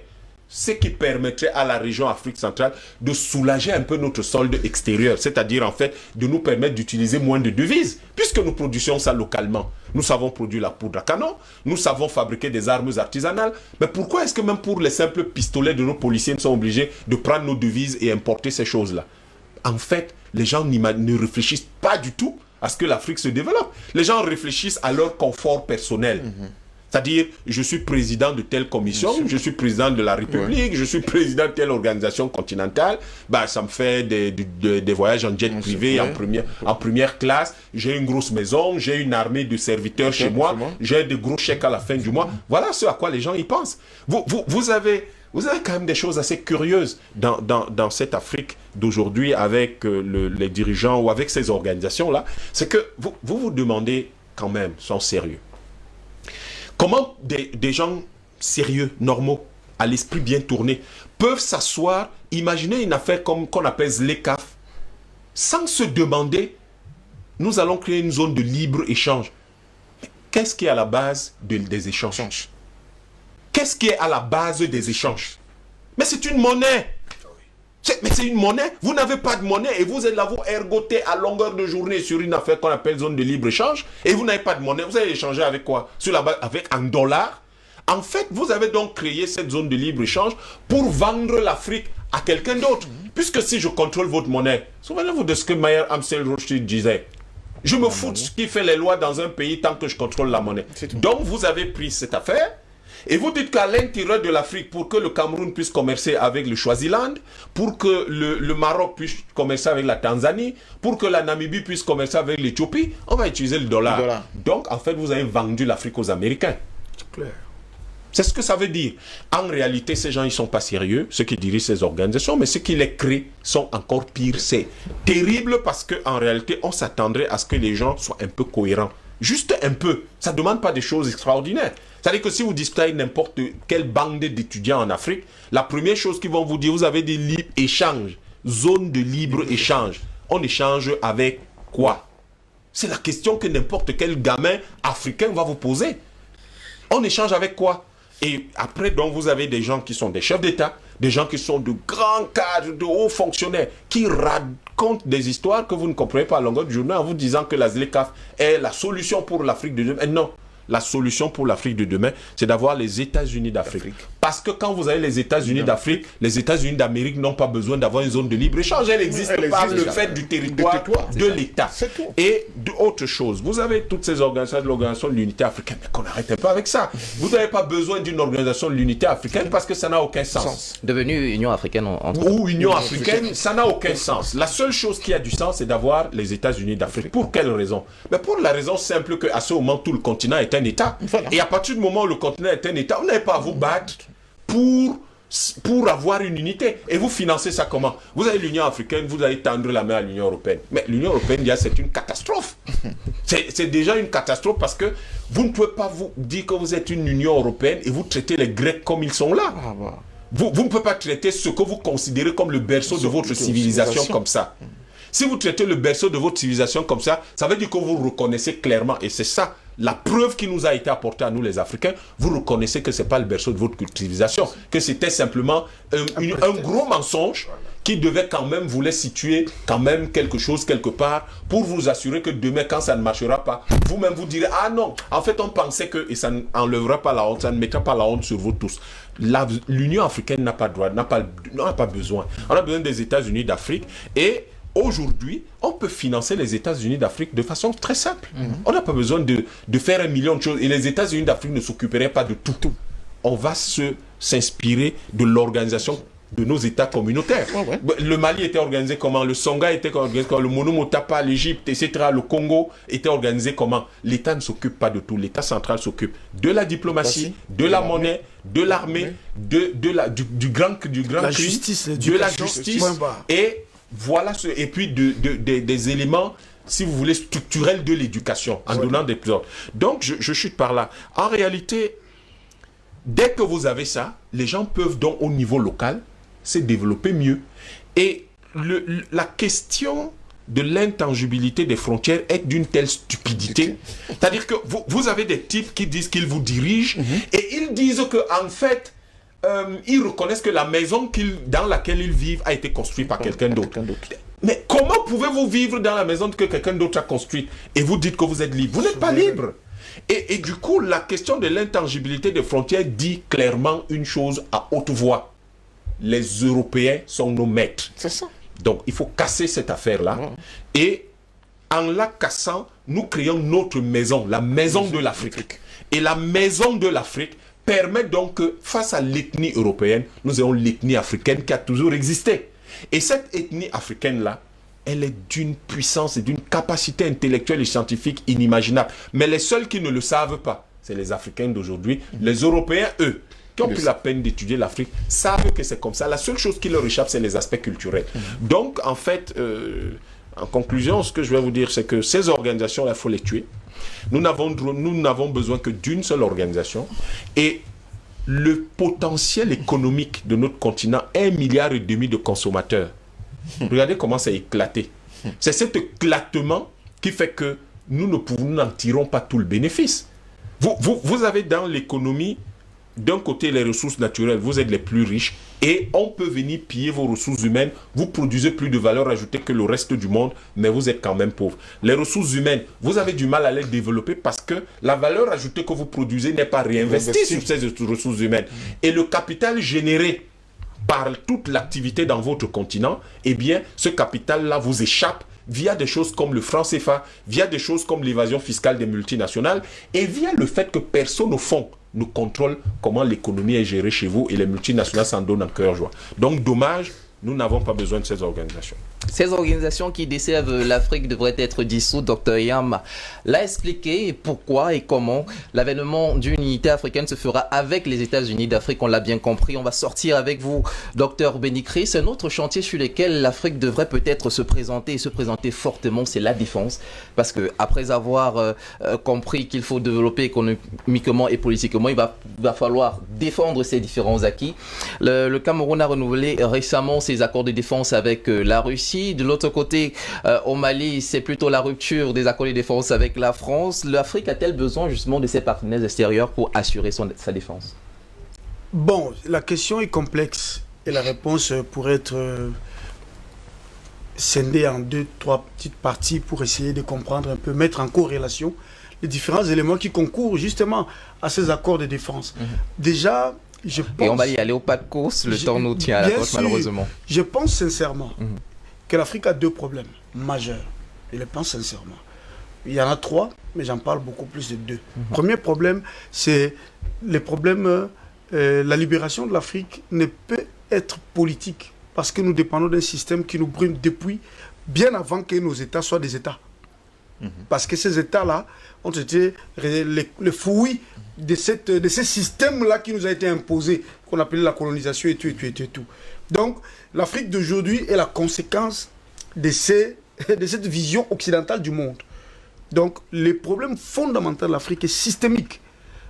Ce qui permettrait à la région Afrique centrale de soulager un peu notre solde extérieur, c'est-à-dire en fait de nous permettre d'utiliser moins de devises, puisque nous produisions ça localement. Nous savons produire la poudre à canon, nous savons fabriquer des armes artisanales, mais pourquoi est-ce que même pour les simples pistolets de nos policiers, nous sommes obligés de prendre nos devises et importer ces choses-là? En fait, les gens ne réfléchissent pas du tout à ce que l'Afrique se développe. Les gens réfléchissent à leur confort personnel. C'est-à-dire, je suis président de telle commission, je suis président de la République, je suis président de telle organisation continentale, ça me fait des voyages en jet privé en première classe, j'ai une grosse maison, j'ai une armée de serviteurs chez moi, j'ai des gros chèques à la fin du mois. Voilà ce à quoi les gens y pensent. Vous avez vous avez quand même des choses assez curieuses dans cette Afrique d'aujourd'hui avec les dirigeants ou avec ces organisations-là. C'est que vous demandez quand même, sans sérieux, comment des gens sérieux, normaux, à l'esprit bien tourné, peuvent s'asseoir, imaginer une affaire comme qu'on appelle ZLECAf, sans se demander, nous allons créer une zone de libre-échange. Qu'est-ce qui est à la base des échanges? Qu'est-ce qui est à la base des échanges? Mais c'est une monnaie. Mais c'est une monnaie. Vous n'avez pas de monnaie et vous êtes là, vous ergotez à longueur de journée sur une affaire qu'on appelle zone de libre-échange et vous n'avez pas de monnaie. Vous allez échanger avec quoi? Sur la base, avec un dollar. En fait, vous avez donc créé cette zone de libre-échange pour vendre l'Afrique à quelqu'un d'autre. Puisque si je contrôle votre monnaie, souvenez-vous de ce que Mayer Amstel Rothschild disait. Je me fous de ce qui fait les lois dans un pays tant que je contrôle la monnaie. Donc, vous avez pris cette affaire et vous dites qu'à l'intérieur de l'Afrique, pour que le Cameroun puisse commercer avec le Swaziland, pour que le Maroc puisse commercer avec la Tanzanie, pour que la Namibie puisse commercer avec l'Éthiopie, on va utiliser le dollar. Donc, en fait, vous avez vendu l'Afrique aux Américains. C'est clair. C'est ce que ça veut dire. En réalité, ces gens, ils ne sont pas sérieux, ceux qui dirigent ces organisations, mais ceux qui les créent sont encore pires. C'est terrible parce qu'en réalité, on s'attendrait à ce que les gens soient un peu cohérents. Juste un peu. Ça ne demande pas des choses extraordinaires. C'est-à-dire que si vous discutez avec n'importe quelle bande d'étudiants en Afrique, la première chose qu'ils vont vous dire, vous avez des libre-échanges, zone de libre-échange. On échange avec quoi? C'est la question que n'importe quel gamin africain va vous poser. On échange avec quoi? Et après, donc, vous avez des gens qui sont des chefs d'État, des gens qui sont de grands cadres, de hauts fonctionnaires, qui racontent des histoires que vous ne comprenez pas à longueur de journée en vous disant que la ZLECAf est la solution pour l'Afrique de demain. Non. La solution pour l'Afrique de demain, c'est d'avoir les États-Unis d'Afrique. Parce que quand vous avez les États-Unis d'Afrique, les États-Unis d'Amérique n'ont pas besoin d'avoir une zone de libre-échange. Elle existe par le fait du territoire de l'État. Et d'autres choses. Vous avez toutes ces organisations de l'Organisation de l'Unité africaine. Mais qu'on n'arrête pas avec ça. Vous n'avez pas besoin d'une organisation de l'Unité africaine parce que ça n'a aucun sens. Devenue Union africaine ou Union africaine, ça n'a aucun sens. La seule chose qui a du sens, c'est d'avoir les États-Unis d'Afrique. Pour quelle raison? Mais pour la raison simple qu'à ce moment, tout le continent est un État. Voilà. Et à partir du moment où le continent est un État, vous n'avez pas à vous battre pour avoir une unité. Et vous financez ça comment? Vous avez l'Union africaine, vous allez tendre la main à l'Union européenne. Mais l'Union européenne, c'est une catastrophe. C'est déjà une catastrophe parce que vous ne pouvez pas vous dire que vous êtes une Union européenne et vous traitez les Grecs comme ils sont là. Vous ne pouvez pas traiter ce que vous considérez comme le berceau de votre civilisation comme ça. Si vous traitez le berceau de votre civilisation comme ça, ça veut dire que vous reconnaissez clairement, et c'est ça, la preuve qui nous a été apportée à nous les Africains, vous reconnaissez que ce n'est pas le berceau de votre civilisation, que c'était simplement un gros mensonge qui devait quand même vous laisser situer quand même quelque chose quelque part pour vous assurer que demain, quand ça ne marchera pas, vous-même vous direz, ah non, en fait on pensait que, et ça n'enlèvera pas la honte, ça ne mettra pas la honte sur vous tous. L'Union africaine n'a pas droit, n'a pas besoin. On a besoin des États-Unis d'Afrique et aujourd'hui, on peut financer les États-Unis d'Afrique de façon très simple. On n'a pas besoin de faire 1 million de choses. Et les États-Unis d'Afrique ne s'occuperaient pas de tout. On va s'inspirer de l'organisation de nos États communautaires. Le Mali était organisé comment? Le Songa était organisé comment? Le Monomotapa, l'Égypte, etc. Le Congo était organisé comment? L'État ne s'occupe pas de tout. L'État central s'occupe de la diplomatie, de la monnaie, de l'armée, du grand la cri, justice, de la justice et voilà et puis des éléments, si vous voulez, structurels de l'éducation, en donnant des ordres. Donc, je chute par là. En réalité, dès que vous avez ça, les gens peuvent donc, au niveau local, se développer mieux. Et la question de l'intangibilité des frontières est d'une telle stupidité. C'est-à-dire que vous avez des types qui disent qu'ils vous dirigent et ils disent qu'en fait, ils reconnaissent que la maison dans laquelle ils vivent a été construite par quelqu'un d'autre. Mais comment pouvez-vous vivre dans la maison que quelqu'un d'autre a construite et vous dites que vous êtes libre? Vous n'êtes pas libre. Et du coup, la question de l'intangibilité des frontières dit clairement une chose à haute voix. Les Européens sont nos maîtres. C'est ça. Donc, il faut casser cette affaire-là. Et en la cassant, nous créons notre maison, la maison de l'Afrique. Et la maison de l'Afrique permet donc que, face à l'ethnie européenne, nous ayons l'ethnie africaine qui a toujours existé. Et cette ethnie africaine-là, elle est d'une puissance et d'une capacité intellectuelle et scientifique inimaginable. Mais les seuls qui ne le savent pas, c'est les Africains d'aujourd'hui. Les Européens, eux, qui ont pris la peine d'étudier l'Afrique, savent que c'est comme ça. La seule chose qui leur échappe, c'est les aspects culturels. Donc, en fait, en conclusion, ce que je vais vous dire, c'est que ces organisations-là, il faut les tuer. Nous n'avons besoin que d'une seule organisation. Et le potentiel économique de notre continent, 1,5 milliard de consommateurs. Regardez comment c'est éclaté. C'est cet éclatement qui fait que nous n'en tirons pas tout le bénéfice. Vous avez dans l'économie, d'un côté les ressources naturelles, vous êtes les plus riches et on peut venir piller vos ressources humaines, vous produisez plus de valeur ajoutée que le reste du monde, mais vous êtes quand même pauvre. Les ressources humaines, vous avez du mal à les développer parce que la valeur ajoutée que vous produisez n'est pas réinvestie sur ces ressources humaines. Et le capital généré par toute l'activité dans votre continent, eh bien, ce capital-là vous échappe via des choses comme le franc CFA, via des choses comme l'évasion fiscale des multinationales, et via le fait que personne, au fond, ne contrôle comment l'économie est gérée chez vous, et les multinationales s'en donnent en cœur joie. Donc, dommage, nous n'avons pas besoin de ces organisations. Ces organisations qui desservent l'Afrique devraient être dissoutes. Dr Yam l'a expliqué pourquoi et comment l'avènement d'une unité africaine se fera avec les États-Unis d'Afrique. On l'a bien compris. On va sortir avec vous, Dr Benikri. C'est un autre chantier sur lequel l'Afrique devrait peut-être se présenter et se présenter fortement, c'est la défense. Parce que après avoir compris qu'il faut développer économiquement et politiquement, il va falloir défendre ces différents acquis. Le Cameroun a renouvelé récemment ses accords de défense avec la Russie. De l'autre côté, au Mali, c'est plutôt la rupture des accords de défense avec la France. L'Afrique a-t-elle besoin justement de ses partenaires extérieurs pour assurer sa défense? Bon, la question est complexe et la réponse pourrait être scindée en 2-3 petites parties pour essayer de comprendre un peu, mettre en corrélation les différents éléments qui concourent justement à ces accords de défense. Déjà, je pense... Et on va y aller au pas de course, le temps nous tient à la côte malheureusement. Je pense sincèrement que l'Afrique a 2 problèmes majeurs. Je le pense sincèrement. Il y en a 3, mais j'en parle beaucoup plus de 2. Premier problème, c'est les problèmes... la libération de l'Afrique ne peut être politique parce que nous dépendons d'un système qui nous brûle depuis bien avant que nos États soient des États. Parce que ces États-là ont été le fruit de ce système-là qui nous a été imposé, qu'on appelait la colonisation et tout. Donc, l'Afrique d'aujourd'hui est la conséquence de cette vision occidentale du monde. Donc, le problème fondamental de l'Afrique est systémique.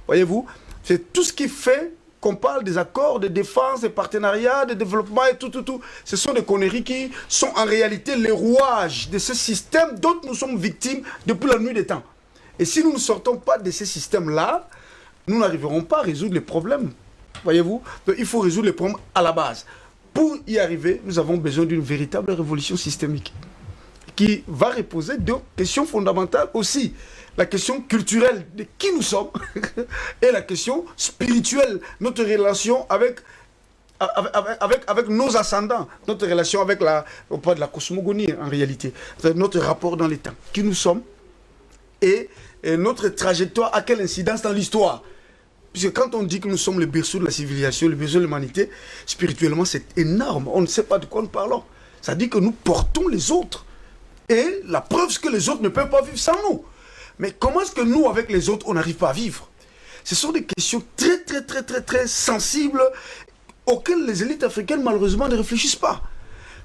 Voyez-vous, c'est tout ce qui fait qu'on parle des accords de défense, des partenariats, de développement et tout. Ce sont des conneries qui sont en réalité les rouages de ce système dont nous sommes victimes depuis la nuit des temps. Et si nous ne sortons pas de ces systèmes-là, nous n'arriverons pas à résoudre les problèmes. Voyez-vous? Donc il faut résoudre les problèmes à la base. Pour y arriver, nous avons besoin d'une véritable révolution systémique qui va reposer 2 questions fondamentales aussi. La question culturelle de qui nous sommes et la question spirituelle, notre relation avec nos ascendants, notre relation avec on parle de la cosmogonie en réalité, notre rapport dans les temps, qui nous sommes et notre trajectoire, à quelle incidence dans l'histoire. Puisque quand on dit que nous sommes le berceau de la civilisation, le berceau de l'humanité, spirituellement c'est énorme, on ne sait pas de quoi nous parlons. Ça dit que nous portons les autres. Et la preuve, c'est que les autres ne peuvent pas vivre sans nous. Mais comment est-ce que nous, avec les autres, on n'arrive pas à vivre? Ce sont des questions très sensibles auxquelles les élites africaines, malheureusement, ne réfléchissent pas.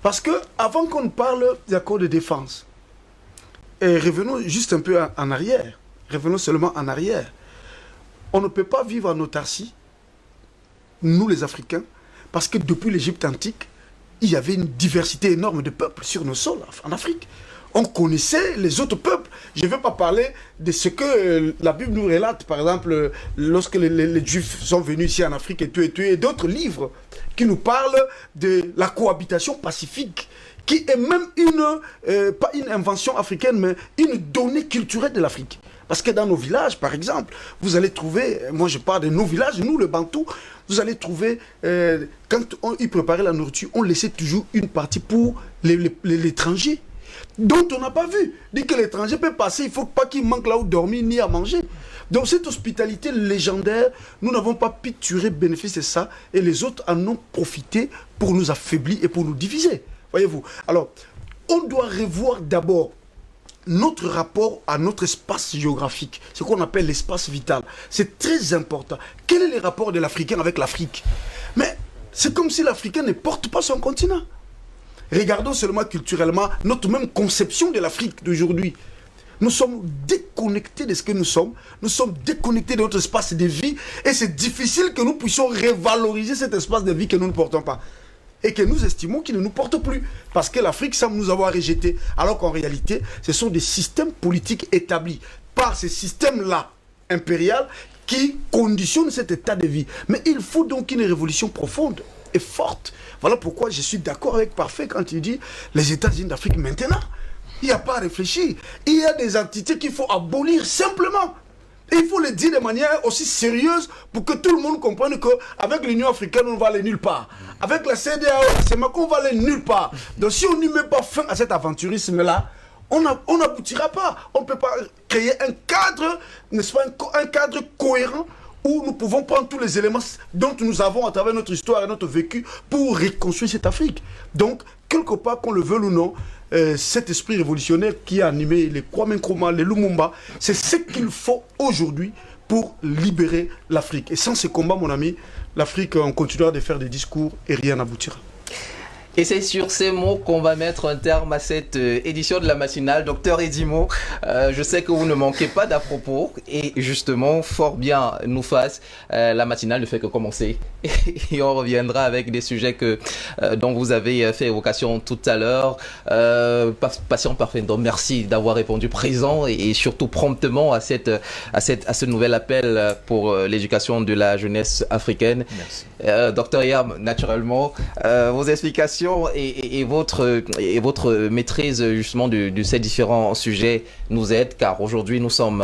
Parce que avant qu'on parle des accords de défense, et revenons juste un peu en arrière, revenons seulement en arrière, on ne peut pas vivre en autarcie, nous les Africains, parce que depuis l'Égypte antique, il y avait une diversité énorme de peuples sur nos sols en Afrique. On connaissait les autres peuples. Je ne vais pas parler de ce que la Bible nous relate, par exemple, lorsque les Juifs sont venus ici en Afrique et d'autres livres qui nous parlent de la cohabitation pacifique, qui est même pas une invention africaine, mais une donnée culturelle de l'Afrique. Parce que dans nos villages, par exemple, vous allez trouver, moi je parle de nos villages, nous le Bantou, vous allez trouver, quand ils préparaient la nourriture, on laissait toujours une partie pour l'étranger, dont on n'a pas vu. Dès que l'étranger peut passer, il ne faut pas qu'il manque là où dormir ni à manger. Donc cette hospitalité légendaire, nous n'avons pas pu tirer bénéfice de ça, et les autres en ont profité pour nous affaiblir et pour nous diviser. Voyez-vous. Alors, on doit revoir d'abord notre rapport à notre espace géographique, ce qu'on appelle l'espace vital. C'est très important. Quel est le rapport de l'Africain avec l'Afrique? Mais c'est comme si l'Africain ne porte pas son continent. Regardons seulement culturellement notre même conception de l'Afrique d'aujourd'hui. Nous sommes déconnectés de ce que nous sommes déconnectés de notre espace de vie, et c'est difficile que nous puissions revaloriser cet espace de vie que nous ne portons pas, et que nous estimons qu'il ne nous porte plus, parce que l'Afrique semble nous avoir rejetés, alors qu'en réalité, ce sont des systèmes politiques établis par ces systèmes-là, impériaux, qui conditionnent cet état de vie. Mais il faut donc une révolution profonde et forte. Voilà pourquoi je suis d'accord avec Parfait quand il dit les États-Unis d'Afrique maintenant. Il n'y a pas à réfléchir. Il y a des entités qu'il faut abolir simplement. Et il faut le dire de manière aussi sérieuse pour que tout le monde comprenne qu'avec l'Union africaine, on ne va aller nulle part. Avec la CEDEAO, c'est qu'on va aller nulle part. Donc si on n'y met pas fin à cet aventurisme-là, on n'aboutira pas. On ne peut pas créer un cadre, n'est-ce pas, un cadre cohérent où nous pouvons prendre tous les éléments dont nous avons à travers notre histoire et notre vécu pour reconstruire cette Afrique. Donc, quelque part, qu'on le veuille ou non, cet esprit révolutionnaire qui a animé les Kwame Nkrumah, les Lumumba, c'est ce qu'il faut aujourd'hui pour libérer l'Afrique. Et sans ces combats, mon ami, l'Afrique, on continuera de faire des discours et rien n'aboutira. Et c'est sur ces mots qu'on va mettre un terme à cette édition de la matinale. Docteur Edimo, je sais que vous ne manquez pas d'à-propos, et justement, fort bien nous fasse, la matinale ne fait que commencer. Et on reviendra avec des sujets dont vous avez fait évocation tout à l'heure. Patient Parfait, donc merci d'avoir répondu présent et surtout promptement à ce nouvel appel pour l'éducation de la jeunesse africaine. Merci. Docteur Yam, naturellement, vos explications et votre maîtrise justement de ces différents sujets nous aident, car aujourd'hui nous sommes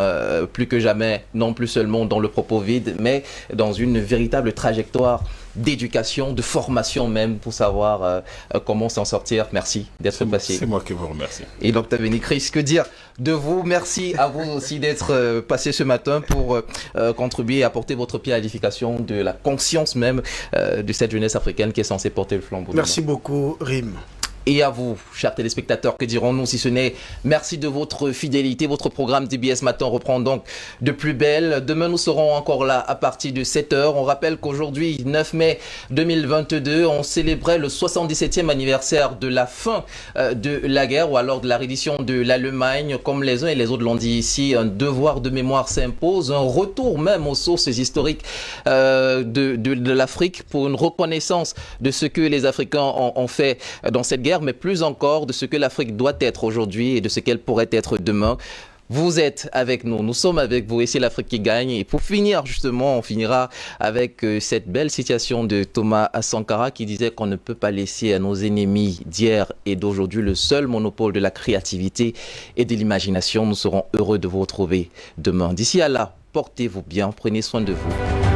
plus que jamais non plus seulement dans le propos vide, mais dans une véritable trajectoire d'éducation, de formation même, pour savoir comment s'en sortir. Merci d'être passé. C'est moi qui vous remercie. Et Dr Bénicris, que dire de vous? Merci à vous aussi d'être passé ce matin pour contribuer et apporter votre pierre à l'édification de la conscience même de cette jeunesse africaine qui est censée porter le flambeau. Merci beaucoup, Rim. Et à vous, chers téléspectateurs, que dirons-nous si ce n'est merci de votre fidélité. Votre programme DBS Matin reprend donc de plus belle. Demain, nous serons encore là à partir de 7 h. On rappelle qu'aujourd'hui, 9 mai 2022, on célébrait le 77e anniversaire de la fin de la guerre, ou alors de la reddition de l'Allemagne. Comme les uns et les autres l'ont dit ici, un devoir de mémoire s'impose, un retour même aux sources historiques de l'Afrique pour une reconnaissance de ce que les Africains ont fait dans cette guerre, mais plus encore de ce que l'Afrique doit être aujourd'hui et de ce qu'elle pourrait être demain. Vous êtes avec nous, nous sommes avec vous, et c'est l'Afrique qui gagne. Et pour finir, justement, on finira avec cette belle citation de Thomas Sankara qui disait qu'on ne peut pas laisser à nos ennemis d'hier et d'aujourd'hui le seul monopole de la créativité et de l'imagination. Nous serons heureux de vous retrouver demain. D'ici à là, portez-vous bien, prenez soin de vous.